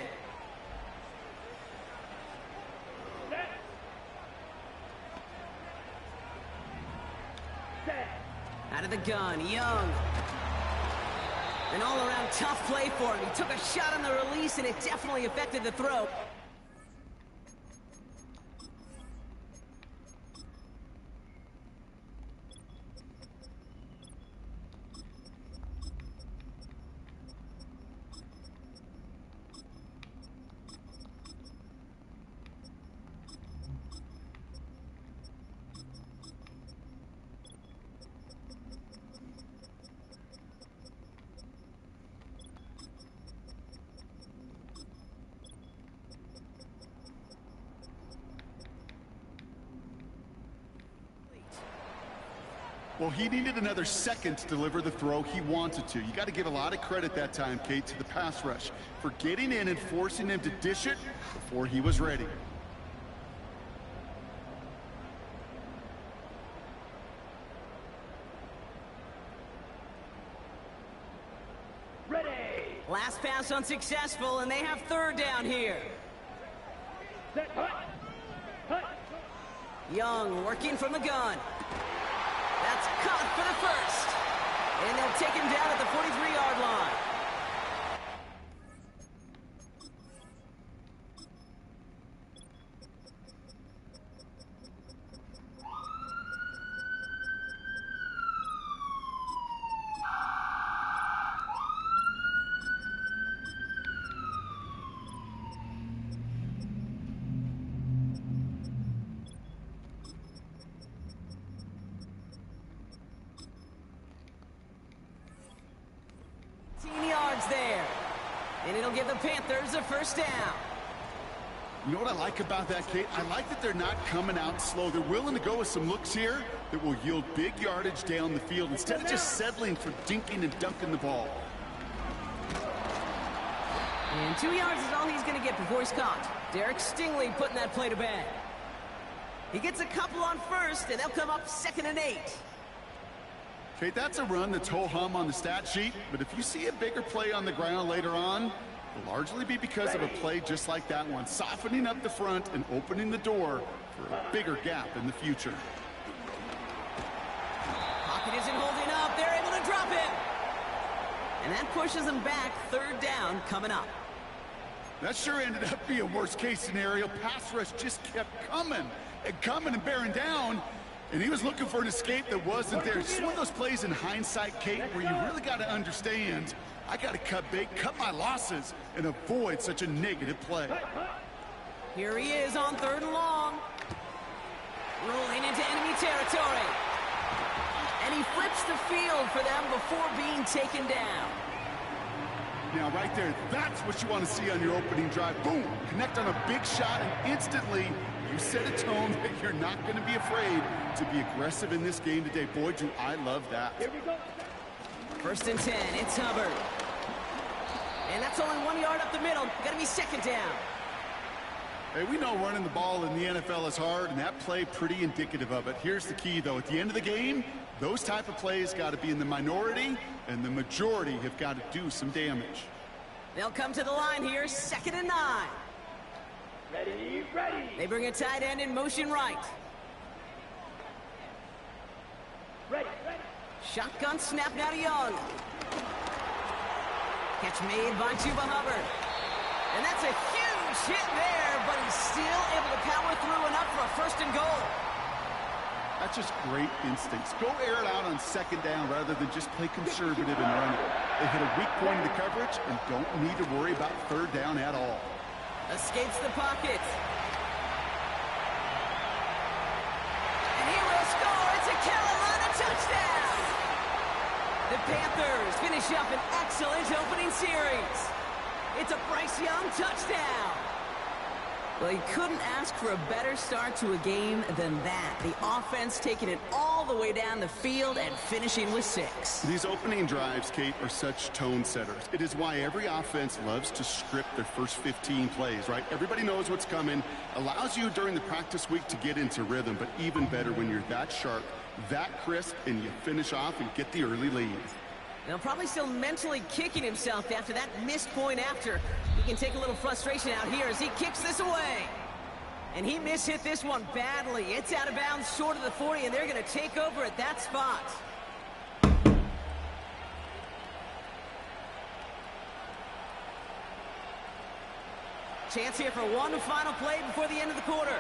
S9: Out of the gun, Young. An all-around tough play for him. He took a shot on the release, and it definitely affected the throw.
S10: Well, he needed another second to deliver the throw he wanted to. You got to give a lot of credit that time, Kate, to the pass rush for getting in and forcing him to dish it before he was ready.
S4: Ready.
S9: Last pass unsuccessful, and they have 3rd down here.
S4: Set. Hut. Hut.
S9: Young working from the gun. That's caught for the 1st. And they'll take him down at the 43-yard line. There, and it'll give the Panthers a 1st down.
S10: You know what I like about that, Kate? I like that they're not coming out slow. They're willing to go with some looks here that will yield big yardage down the field instead of just settling for dinking and dunking the ball.
S9: And 2 yards is all he's going to get before he's caught. Derek Stingley putting that play to bed. He gets a couple on 1st, and they'll come up 2nd and 8.
S10: Kate, that's a run that's ho-hum on the stat sheet, but if you see a bigger play on the ground later on, it'll largely be because of a play just like that one, softening up the front and opening the door for a bigger gap in the future.
S9: Pocket isn't holding up. They're able to drop him. And that pushes them back. 3rd down coming up.
S10: That sure ended up being a worst-case scenario. Pass rush just kept coming and bearing down. And he was looking for an escape that wasn't there. It's one of those plays in hindsight, Kate, where you really got to understand, I got to cut bait, cut my losses, and avoid such a negative play.
S9: Here he is on 3rd and long. Rolling into enemy territory. And he flips the field for them before being taken down.
S10: Now, right there, that's what you want to see on your opening drive. Boom! Connect on a big shot, and instantly you set a tone that you're not going to be afraid to be aggressive in this game today. Boy, do I love that.
S4: Here we go.
S9: 1st and 10, it's Hubbard. And that's only 1 yard up the middle. Got to be 2nd down.
S10: Hey, we know running the ball in the NFL is hard, and that play pretty indicative of it. Here's the key, though. At the end of the game, those type of plays got to be in the minority, and the majority have got to do some damage.
S9: They'll come to the line here, 2nd and 9.
S4: Ready, ready.
S9: They bring a tight end in motion right.
S4: Ready, ready.
S9: Shotgun snap now to Young. Catch made by Chuba Hubbard. And that's a huge hit there, but he's still able to power through enough for a 1st and goal.
S10: That's just great instincts. Go air it out on 2nd down rather than just play conservative and run it. They hit a weak point in the coverage and don't need to worry about 3rd down at all.
S9: Escapes the pocket. And he will score. It's a Carolina touchdown. The Panthers finish up an excellent opening series. It's a Bryce Young touchdown. Well, you couldn't ask for a better start to a game than that. The offense taking it all the way down the field and finishing with 6.
S10: These opening drives, Kate, are such tone setters. It is why every offense loves to script their first 15 plays, right? Everybody knows what's coming. Allows you during the practice week to get into rhythm, but even better when you're that sharp, that crisp, and you finish off and get the early lead.
S9: Now, probably still mentally kicking himself after that missed point after. He can take a little frustration out here as he kicks this away. And he mishit this one badly. It's out of bounds short of the 40, and they're going to take over at that spot. Chance here for one final play before the end of the quarter.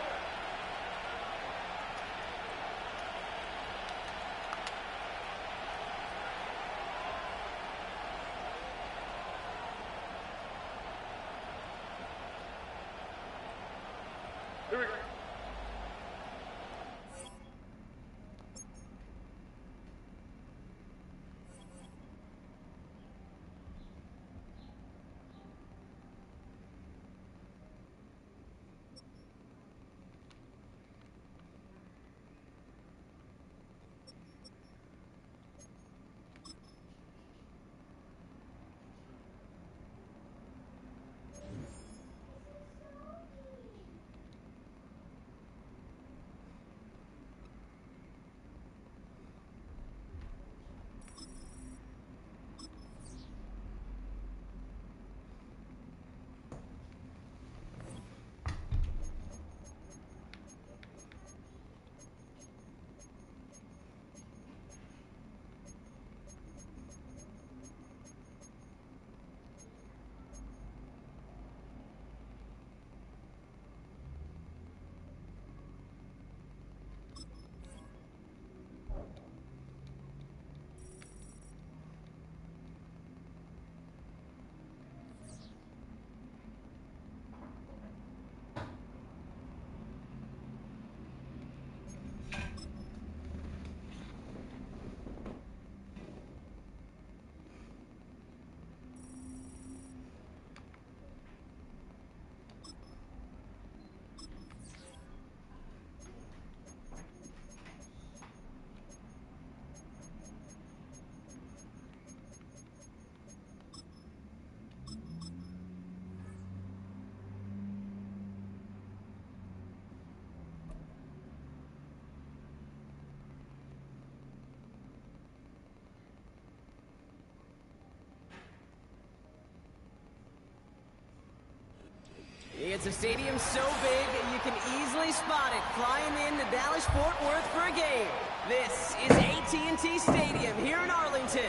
S9: It's a stadium so big you can easily spot it flying into Dallas-Fort Worth for a game. This is AT&T Stadium here in Arlington.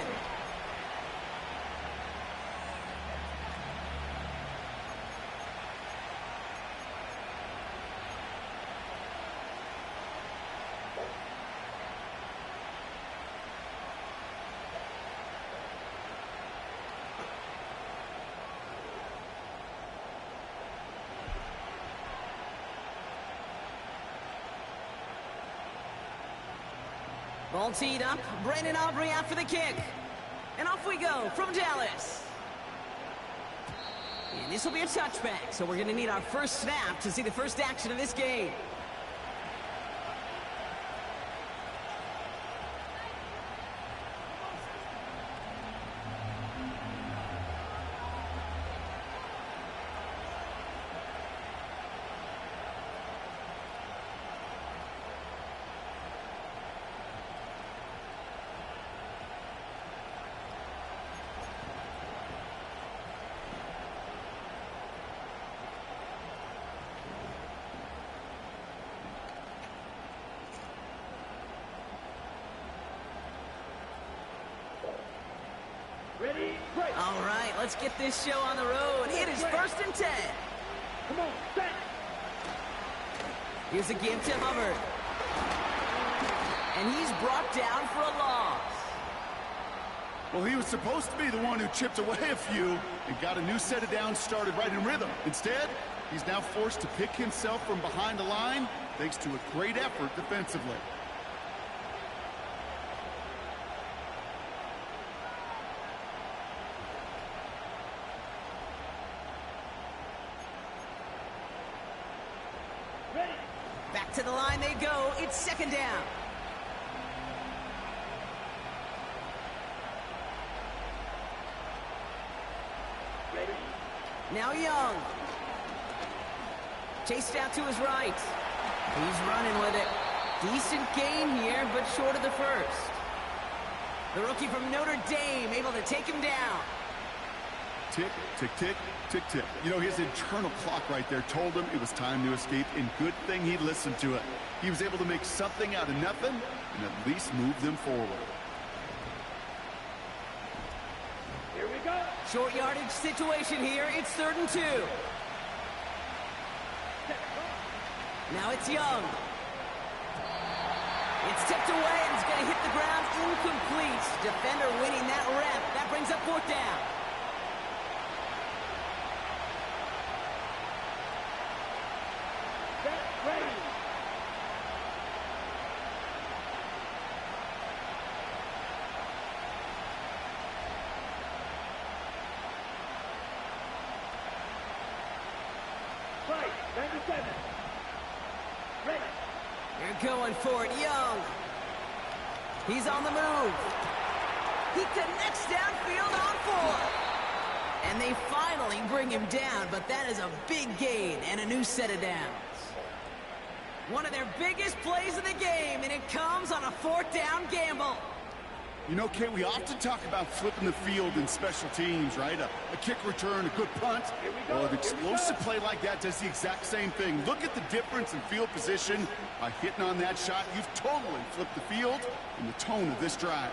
S9: Ball teed up, Brandon Aubrey out for the kick. And off we go from Dallas. And this will be a touchback, so we're going to need our first snap to see the first action of this game.
S4: Ready, break.
S9: All right, let's get this show on the road. It is 1st and 10.
S4: Come on, set.
S9: Here's a give to Hubbard. And he's brought down for a loss.
S10: Well, he was supposed to be the one who chipped away a few and got a new set of downs started right in rhythm. Instead, he's now forced to pick himself from behind the line thanks to a great effort defensively.
S9: Back to the line they go. It's second down. Now Young. Chased out to his right. He's running with it. Decent gain here, but short of the first. The rookie from Notre Dame able to take him down.
S10: Tick, tick, tick, tick, tick. You know, his internal clock right there told him it was time to escape, and good thing he listened to it. He was able to make something out of nothing and at least move them forward.
S4: Here we go.
S9: Short yardage situation here. It's 3rd and 2. Now it's Young. It's tipped away and it's going to hit the ground incomplete. Defender winning that rep. That brings up 4th down.
S4: Ready. Fight. 97. Ready.
S9: They're going for it. Young. He's on the move. He connects downfield on 4. And they finally bring him down, but that is a big gain and a new set of downs. One of their biggest plays of the game, and it comes on a 4th down gamble.
S10: You know, Kay, we often talk about flipping the field in special teams, right? A kick return, a good punt. Well, an explosive play like that does the exact same thing. Look at the difference in field position. By hitting on that shot, you've totally flipped the field and the tone of this drive.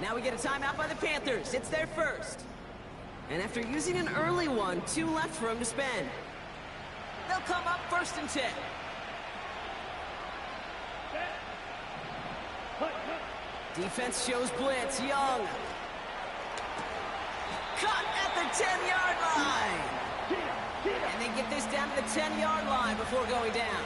S9: Now we get a timeout by the Panthers. It's their first. And after using an early one, 2 left for them to spend. They'll come up 1st and 10. Defense shows blitz. Young. Cut at the 10-yard line. And they get this down to the 10-yard line before going down.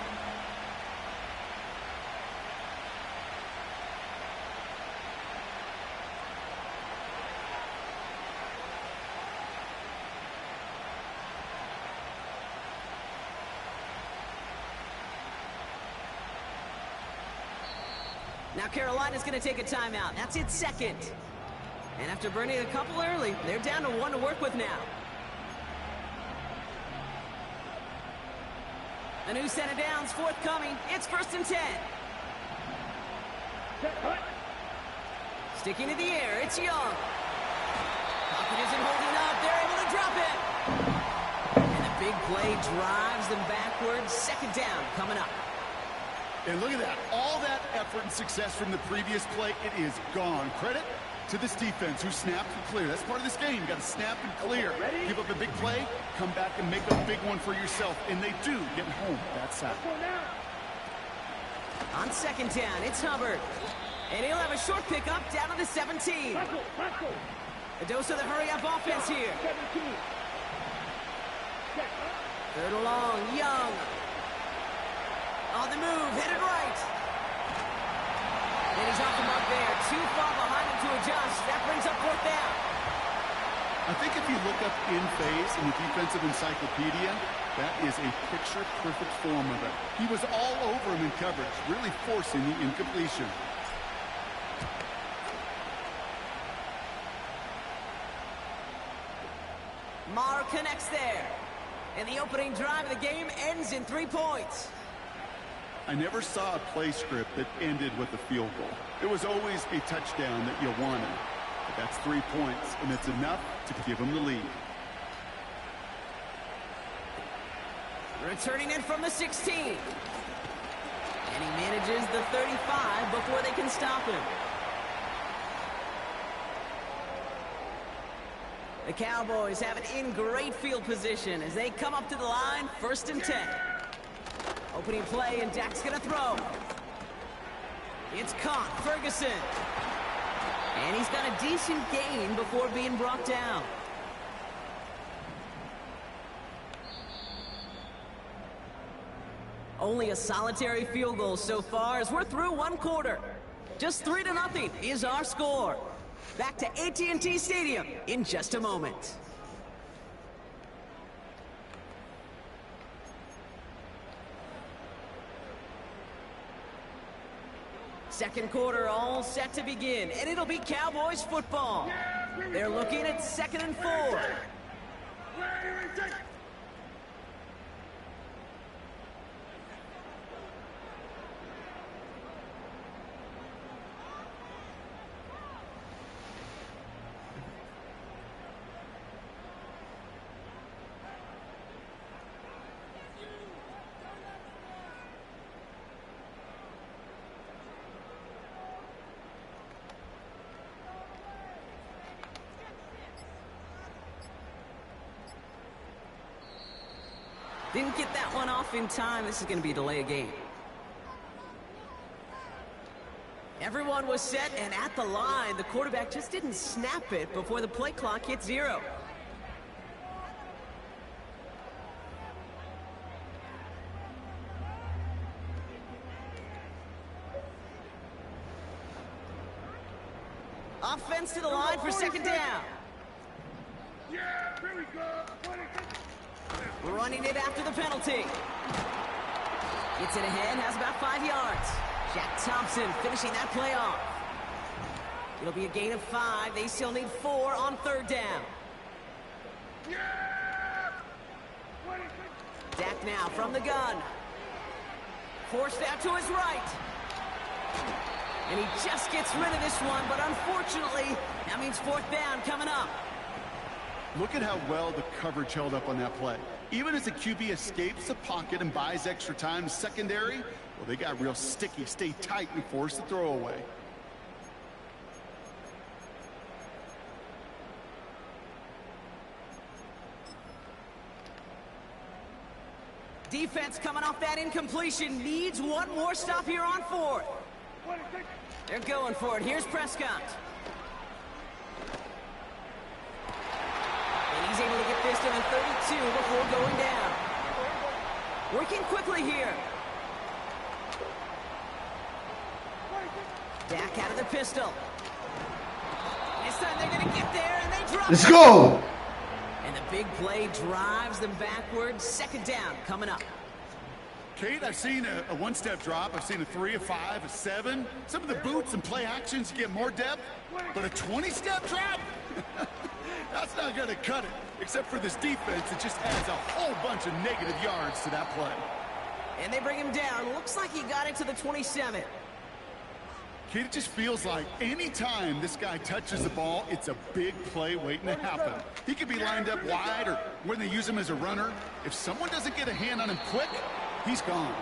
S9: Now Carolina's going to take a timeout. That's its 2nd. And after burning a couple early, they're down to 1 to work with now. A new set of downs forthcoming. It's 1st and 10. Sticking to the air, it's Young. Pocket isn't holding up. They're able to drop it. And a big play drives them backwards. 2nd down coming up.
S10: And look at that. All that effort and success from the previous play, it is gone. Credit to this defense who snapped and clear. That's part of this game. You got to snap and clear. Give up a big play, come back and make a big one for yourself. And they do get home that side.
S9: On 2nd down, it's Hubbard. And he'll have a short pickup down to the 17. A dose of the hurry-up offense here. 3rd and long, Young. On the move, headed right. And he's off the mark there. Too far behind him to adjust. That brings up 4th down.
S10: I think if you look up in phase in the defensive encyclopedia, that is a picture-perfect form of it. He was all over him in coverage, really forcing the incompletion.
S9: Maher connects there. And the opening drive of the game ends in 3 points.
S10: I never saw a play script that ended with a field goal. It was always a touchdown that you wanted. But that's 3 points, and it's enough to give them the lead.
S9: Returning in from the 16. And he manages the 35 before they can stop him. The Cowboys have it in great field position as they come up to the line, 1st and 10. Opening play, and Dak's going to throw. It's caught. Ferguson. And he's got a decent gain before being brought down. Only a solitary field goal so far as we're through 1 quarter. Just 3-0 is our score. Back to AT&T Stadium in just a moment. Second quarter all set to begin, and it'll be Cowboys football. They're looking at 2nd and 4. Didn't get that one off in time. This is going to be a delay of game. Everyone was set and at the line. The quarterback just didn't snap it before the play clock hit 0. Offense to the line for 2nd down.
S4: Yeah, here we go.
S9: Running it after the penalty. Gets it ahead, has about 5 yards. Jack Thompson finishing that play off. It'll be a gain of 5. They still need 4 on 3rd down. Dak now from the gun. Forced out to his right. And he just gets rid of this one, but unfortunately, that means 4th down coming up.
S10: Look at how well the coverage held up on that play. Even as the QB escapes the pocket and buys extra time secondary, well, they got real sticky, stay tight, and force the throw away.
S9: Defense coming off that incompletion needs one more stop here on 4th. They're going for it. Here's Prescott. He's able to get this to the 32 before going down. Working quickly here. Dak out of the pistol. This time they're going to get there, and they drop.
S1: Let's go!
S9: And the big play drives them backwards. 2nd down coming up.
S10: Kate, I've seen a one-step drop. I've seen a 3, a 5, a 7. Some of the boots and play actions get more depth, but a 20-step drop? That's not going to cut it, except for this defense that just adds a whole bunch of negative yards to that play.
S9: And they bring him down. Looks like he got it to the 27.
S10: Kid, it just feels like any time this guy touches the ball, it's a big play waiting to happen. He could be lined up wide or when they use him as a runner. If someone doesn't get a hand on him quick, he's gone.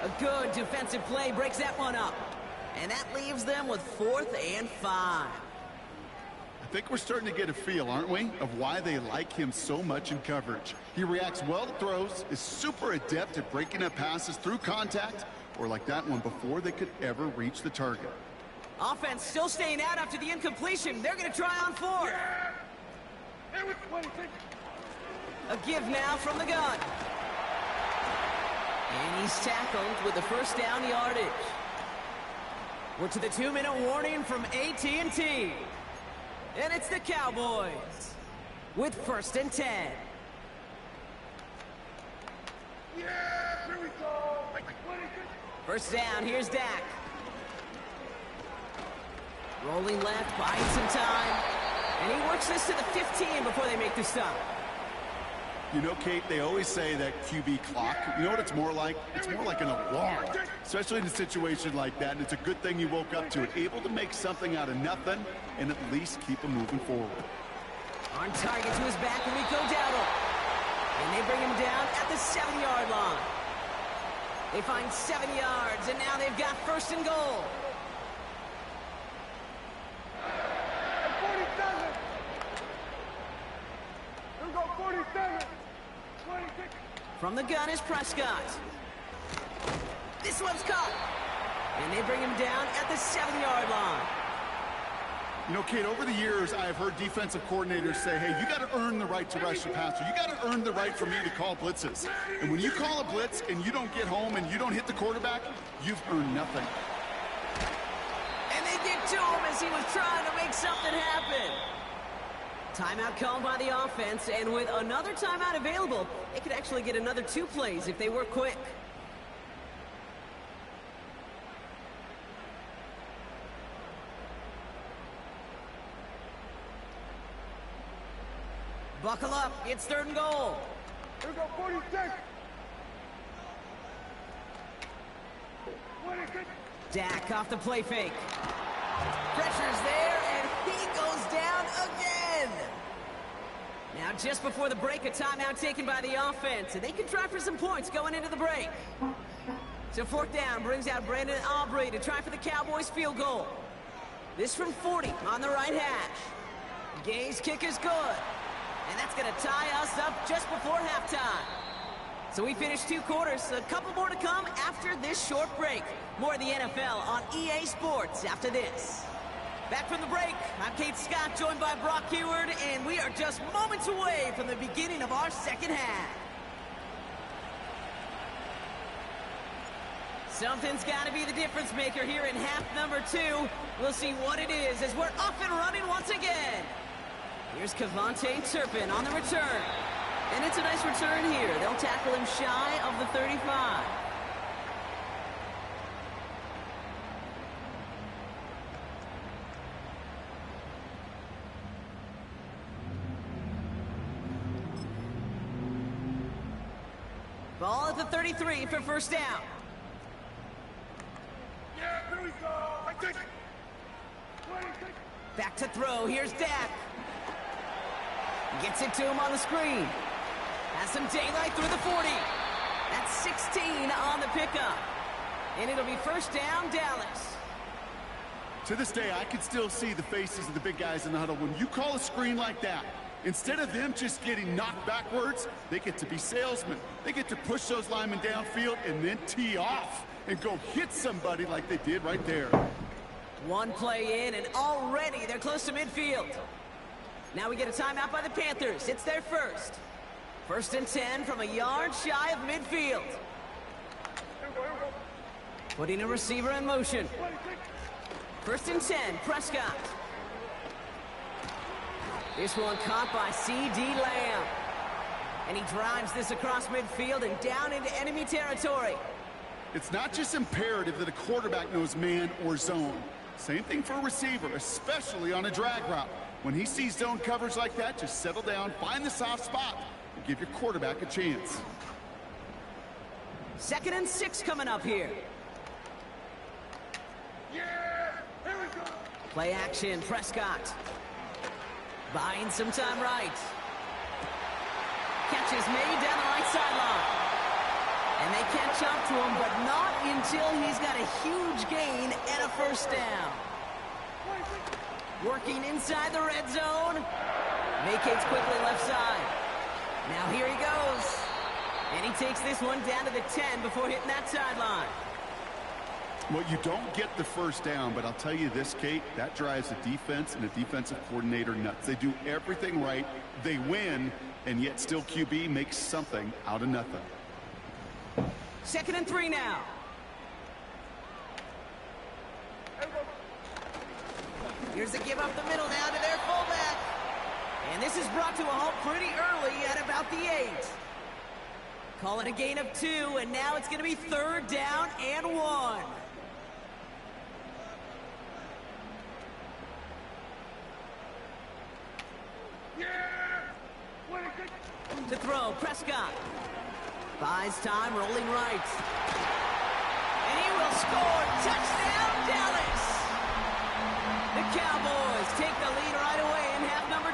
S9: A good defensive play breaks that one up. And that leaves them with 4th and 5.
S10: I think we're starting to get a feel, aren't we, of why they like him so much in coverage. He reacts well to throws, is super adept at breaking up passes through contact, or like that one before they could ever reach the target.
S9: Offense still staying out after the incompletion. They're going to try on 4th. A give now from the gun. And he's tackled with the 1st down yardage. We're to the 2-minute warning from AT&T. And it's the Cowboys with 1st and 10.
S4: Yeah, here we go.
S9: 1st down, here's Dak. Rolling left, buying some time. And he works this to the 15 before they make the stop.
S10: You know, Kate, they always say that QB clock, you know what it's more like? It's more like an alarm, especially in a situation like that. And it's a good thing you woke up to it, able to make something out of nothing and at least keep them moving forward.
S9: On target to his back, Rico Dowdle. And they bring him down at the 7-yard line. They find 7 yards, and now they've got 1st and goal.
S4: 47. Here we go, 47. 26.
S9: From the gun is Prescott. This one's caught. And they bring him down at the 7-yard line.
S10: You know, Kate, over the years, I have heard defensive coordinators say, hey, you got to earn the right to rush the passer. You got to earn the right for me to call blitzes. And when you call a blitz and you don't get home and you don't hit the quarterback, you've earned nothing.
S9: And they get to him as he was trying to make something happen. Timeout called by the offense, and with another timeout available, they could actually get another 2 plays if they were quick. Buckle up, it's 3rd and goal.
S4: Here we go, 46. 26.
S9: Dak off the play fake. Pressure's there, and he goes down again. Now, just before the break, a timeout taken by the offense, and they can try for some points going into the break. So 4th down brings out Brandon Aubrey to try for the Cowboys field goal. This from 40 on the right hash. Gay's kick is good, and that's going to tie us up just before halftime. So we finished 2 quarters, a couple more to come after this short break. More of the NFL on EA Sports after this. Back from the break, I'm Kate Scott, joined by Brock Heward, and we are just moments away from the beginning of our second half. Something's got to be the difference maker here in half number 2. We'll see what it is as we're off and running once again. Here's Kevontae Turpin on the return. And it's a nice return here. They'll tackle him shy of the 35. Ball at the 33 for 1st down.
S4: Yeah, here we go. I take it. 26.
S9: Back to throw. Here's Dak. Gets it to him on the screen. Has some daylight through the 40. That's 16 on the pickup. And it'll be 1st down, Dallas.
S10: To this day, I can still see the faces of the big guys in the huddle. When you call a screen like that, instead of them just getting knocked backwards, they get to be salesmen. They get to push those linemen downfield and then tee off and go hit somebody like they did right there.
S9: One play in, and already they're close to midfield. Now we get a timeout by the Panthers. It's their first. 1st and 10 from a yard shy of midfield. Putting a receiver in motion. 1st and 10, Prescott. This one caught by C.D. Lamb. And he drives this across midfield and down into enemy territory.
S10: It's not just imperative that a quarterback knows man or zone. Same thing for a receiver, especially on a drag route. When he sees zone coverage like that, just settle down, find the soft spot, and give your quarterback a chance.
S9: 2nd and 6 coming up here.
S4: Yeah, here we go.
S9: Play action, Prescott. Buying some time right. Catch is made down the right sideline. And they catch up to him, but not until he's got a huge gain and a 1st down. Working inside the red zone. Vacates quickly left side. Now here he goes. And he takes this one down to the 10 before hitting that sideline.
S10: Well, you don't get the 1st down, but I'll tell you this, Kate, that drives a defense and a defensive coordinator nuts. They do everything right, they win, and yet still QB makes something out of nothing.
S9: 2nd and 3 now. Here's the give up the middle now to their fullback. And this is brought to a halt pretty early at about the 8. Call it a gain of 2, and now it's going to be 3rd down and 1. To throw, Prescott. Buys time, rolling right. And he will score. Touchdown, Dallas! The Cowboys take the lead right away in half number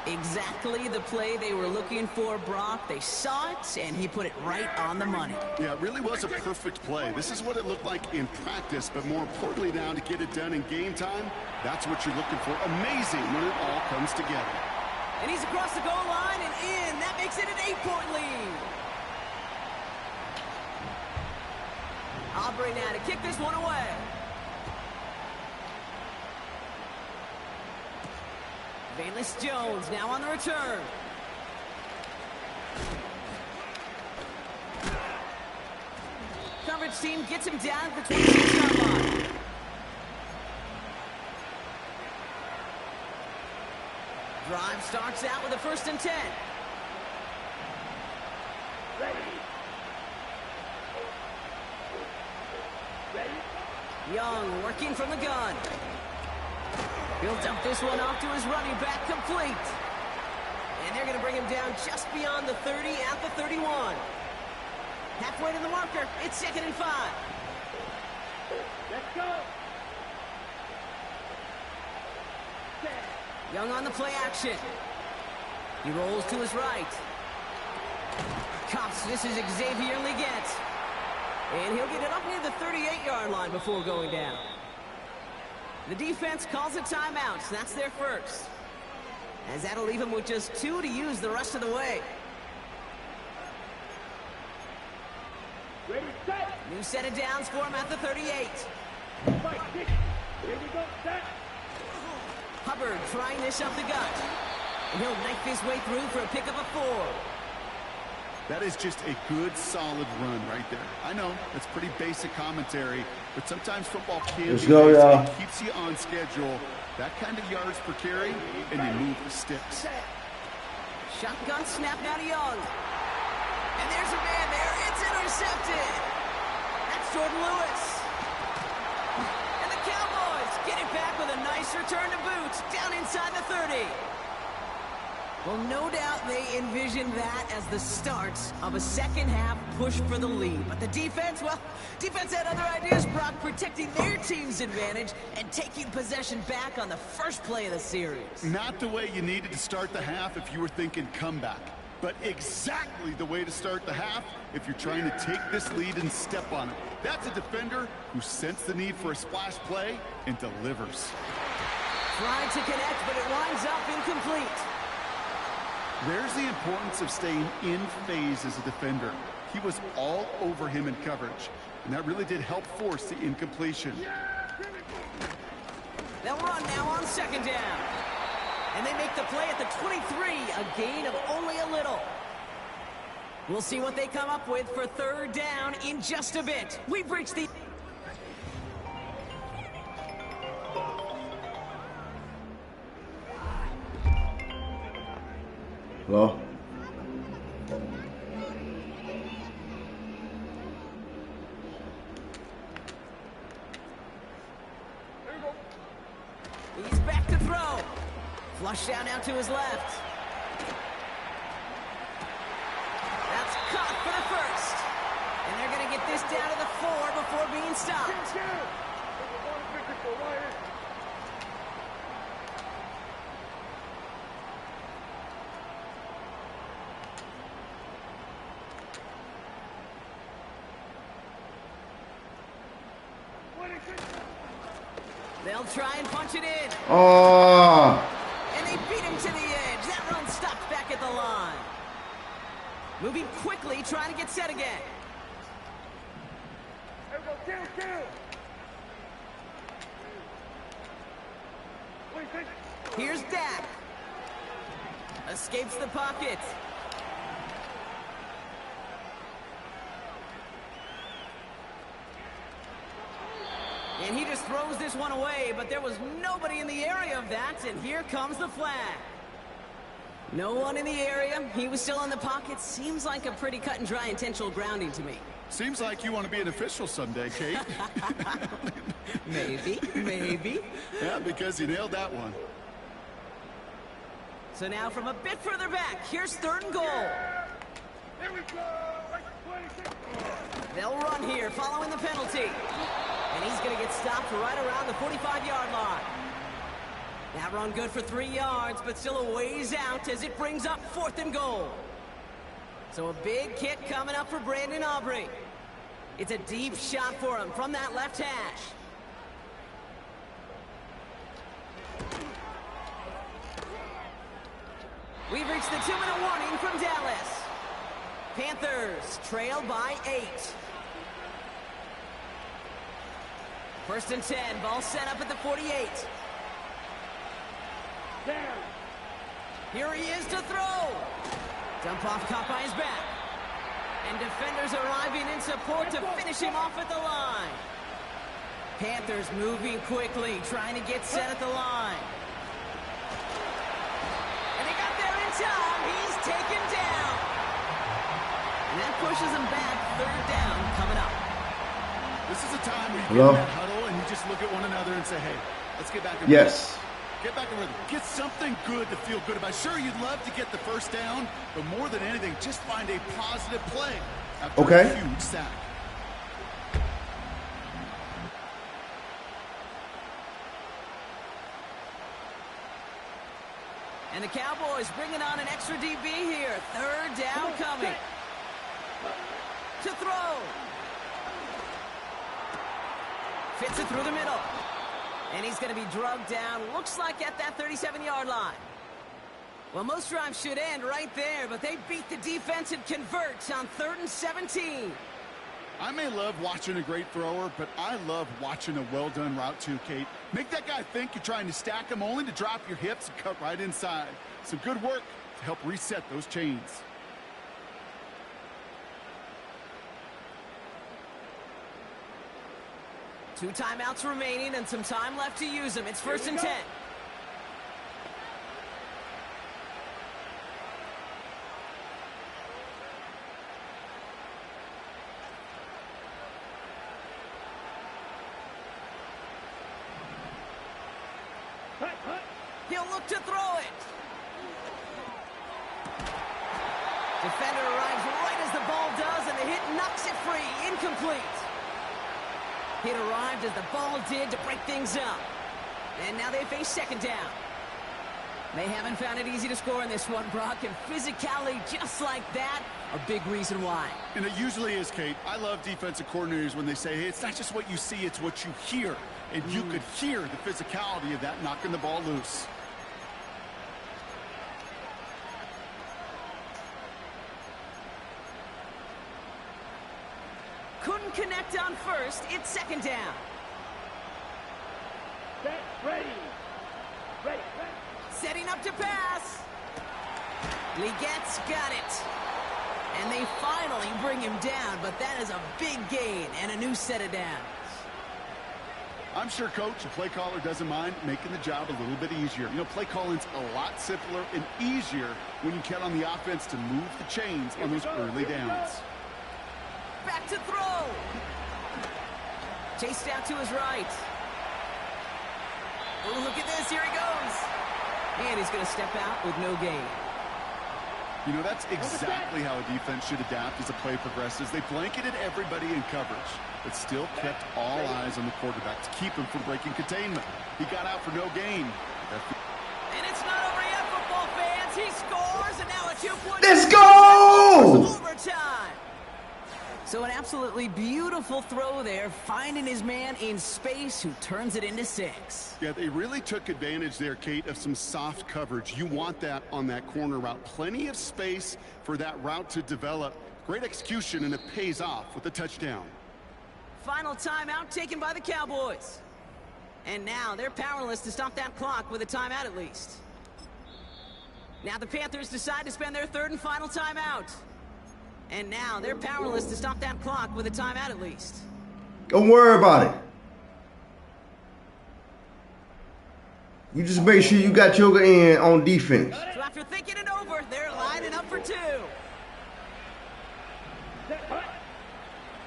S9: 2. Exactly the play they were looking for, Brock. They saw it, and he put it right on the money.
S10: Yeah, it really was a perfect play. This is what it looked like in practice, but more importantly now to get it done in game time, that's what you're looking for. Amazing when it all comes together.
S9: And he's across the goal line and in. That makes it an 8-point lead. Aubrey now to kick this one away. Valus Jones now on the return. Coverage team gets him down at the 26-yard line. Drive starts out with a 1st and 10. Young working from the gun. He'll dump this one off to his running back, complete. him down just beyond the 30 at the 31. Halfway to the marker. It's 2nd and 5.
S4: Let's go.
S9: Young on the play action. He rolls to his right. Cops, this is Xavier Leggett. And he'll get it up near the 38-yard line before going down. The defense calls a timeout. That's their first. As that'll leave him with just 2 to use the rest of the way.
S4: Ready, set.
S9: New set of downs for him at the 38.
S4: Fight, kick. Here we go, set.
S9: Hubbard trying this up the gut. And he'll knife his way through for a pickup of 4.
S10: That is just a good, solid run right there. I know, that's pretty basic commentary, but sometimes football can
S1: Let's
S10: be
S1: go,
S10: basic.
S1: y'all.
S10: It keeps you on schedule. That kind of yards per carry, and you move the sticks.
S9: Shotgun snap now to Young. And there's a man there. It's intercepted. That's Jordan Lewis. And the Cowboys get it back with a nice return to boot down inside the 30. Well, no doubt they envisioned that as the start of a second-half push for the lead. But the defense, well, defense had other ideas, Brock, protecting their team's advantage and taking possession back on the first play of the series.
S10: Not the way you needed to start the half if you were thinking comeback, but exactly the way to start the half if you're trying to take this lead and step on it. That's a defender who sensed the need for a splash play and delivers.
S9: Trying to connect, but it winds up incomplete.
S10: There's the importance of staying in phase as a defender. He was all over him in coverage, and that really did help force the incompletion.
S9: They'll run now on 2nd down. And they make the play at the 23, a gain of only a little. We'll see what they come up with for 3rd down in just a bit. We've reached the...
S1: Hello?
S9: He's back to throw. Flush down now to his left. That's caught for the first. And they're going to get this down to the 4 before being stopped. They'll try and punch it in.
S1: Oh!
S9: And they beat him to the edge. That run stopped back at the line. Moving quickly, trying to get set again. Here's Dak. Escapes the pocket. And he just throws this one away, but there was nobody in the area of that, and here comes the flag. No one in the area. He was still in the pocket. Seems like a pretty cut and dry intentional grounding to me.
S10: Seems like you want to be an official someday, Kate.
S9: Maybe.
S10: Yeah, because you nailed that one.
S9: So now from a bit further back, here's 3rd and goal.
S4: Here we go.
S9: They'll run here following the penalty. And he's going to get stopped right around the 45-yard line. That run good for 3 yards, but still a ways out as it brings up 4th and goal. So a big kick coming up for Brandon Aubrey. It's a deep shot for him from that left hash. We've reached the 2-minute warning from Dallas. Panthers trail by 8. 1st and 10, ball set up at the 48.
S4: Down.
S9: Here he is to throw. Dump off caught by his back. And defenders arriving in support to finish him off at the line. Panthers moving quickly, trying to get set at the line. And they got there in time. He's taken down. And that pushes him back. 3rd down coming up.
S10: This is a time where you
S1: Hello?
S10: get in that huddle and you just look at one another and say, hey, let's get back in.
S1: Yes.
S10: Get back in rhythm. Get something good to feel good about. Sure, you'd love to get the first down, but more than anything, just find a positive play after a huge sack.
S9: And the Cowboys bringing on an extra DB here. Third down coming. To throw. Fits it through the middle. And he's going to be drugged down, looks like at that 37-yard line. Well, most drives should end right there, but they beat the defense and convert on 3rd and 17.
S10: I may love watching a great thrower, but I love watching a well-done route too, Kate. Make that guy think you're trying to stack him only to drop your hips and cut right inside. Some good work to help reset those chains.
S9: Two timeouts remaining and some time left to use them. It's 1st and 10. He'll look to throw it. Defender arrives right as the ball does, and the hit knocks it free. Incomplete. Hit arrived as the ball did to break things up. And now they face 2nd down. They haven't found it easy to score in this one, Brock, and physicality just like that, a big reason why.
S10: And it usually is, Kate. I love defensive coordinators when they say, hey, it's not just what you see, it's what you hear. And you could hear the physicality of that knocking the ball loose.
S9: Couldn't connect on first. It's 2nd down.
S4: Ready.
S9: Setting up to pass. Legette's got it. And they finally bring him down, but that is a big gain and a new set of downs.
S10: I'm sure Coach, the play caller, doesn't mind making the job a little bit easier. You know, play calling's a lot simpler and easier when you count on the offense to move the chains on those early downs.
S9: Back to throw. Chased out to his right. Oh, look at this. Here he goes. And he's going to step out with no gain.
S10: You know, that's exactly how a defense should adapt as the play progresses. They blanketed everybody in coverage, but still kept all eyes on the quarterback to keep him from breaking containment. He got out for no gain.
S9: And it's not over yet, football fans. He scores, and now a 2-point.
S1: Let's go!
S9: Overtime. So an absolutely beautiful throw there, finding his man in space who turns it into 6.
S10: Yeah, they really took advantage there, Kate, of some soft coverage. You want that on that corner route. Plenty of space for that route to develop. Great execution, and it pays off with a touchdown.
S9: Final timeout taken by the Cowboys. And now they're powerless to stop that clock with a timeout at least. Now the Panthers decide to spend their 3rd and final timeout. And now they're powerless to stop that clock with a timeout at least.
S1: Don't worry about it. You just make sure you got your end on defense.
S9: So after thinking it over, they're lining up for 2.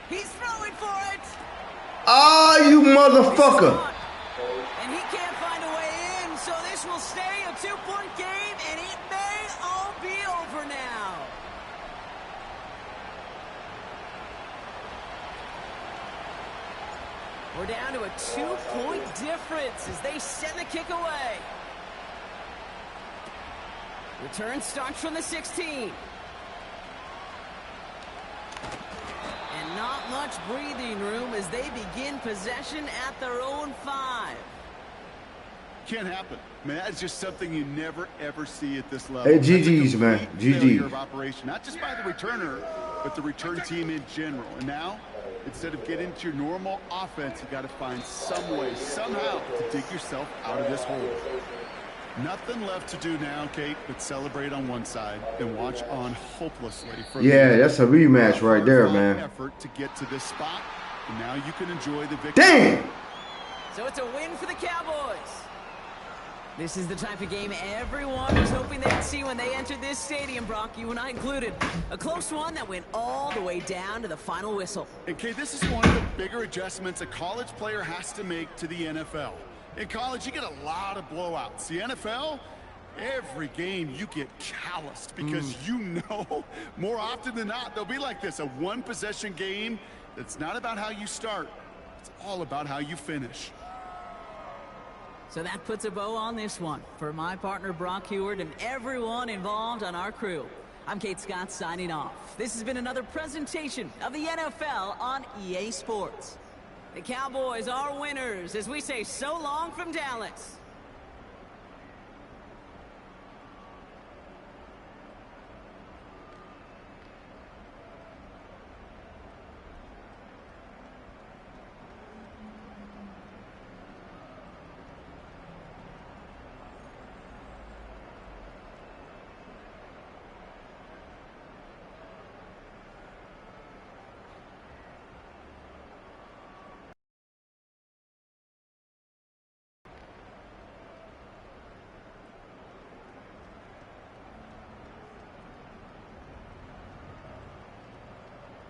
S9: He's throwing for it.
S1: Ah, you motherfucker.
S9: And he can't find a way in, so this will stay a 2-point game, and it may all be over now. We're down to a 2-point difference as they send the kick away. Return starts from the 16. And not much breathing room as they begin possession at their own 5.
S10: Can't happen. Man, that's just something you never, ever see at this level.
S1: Hey, GG's, man. GG's.
S10: Of operation, not just by the returner, but the return team in general. And now, instead of getting into your normal offense, you got to find some way, somehow, to dig yourself out of this hole. Nothing left to do now, Kate, but celebrate on one side and watch on hopelessly from the other.
S1: That's a rematch right there, man.
S10: Effort to get to this spot, and now you can enjoy the victory.
S1: Damn!
S9: So it's a win for the Cowboys. This is the type of game everyone was hoping they'd see when they entered this stadium, Brock, you and I included. A close one that went all the way down to the final whistle.
S10: And Kate, this is one of the bigger adjustments a college player has to make to the NFL. In college, you get a lot of blowouts. The NFL, every game you get calloused because you know more often than not they'll be like this, a one-possession game that's not about how you start. It's all about how you finish.
S9: So that puts a bow on this one. For my partner Brock Heward and everyone involved on our crew, I'm Kate Scott signing off. This has been another presentation of the NFL on EA Sports. The Cowboys are winners as we say so long from Dallas.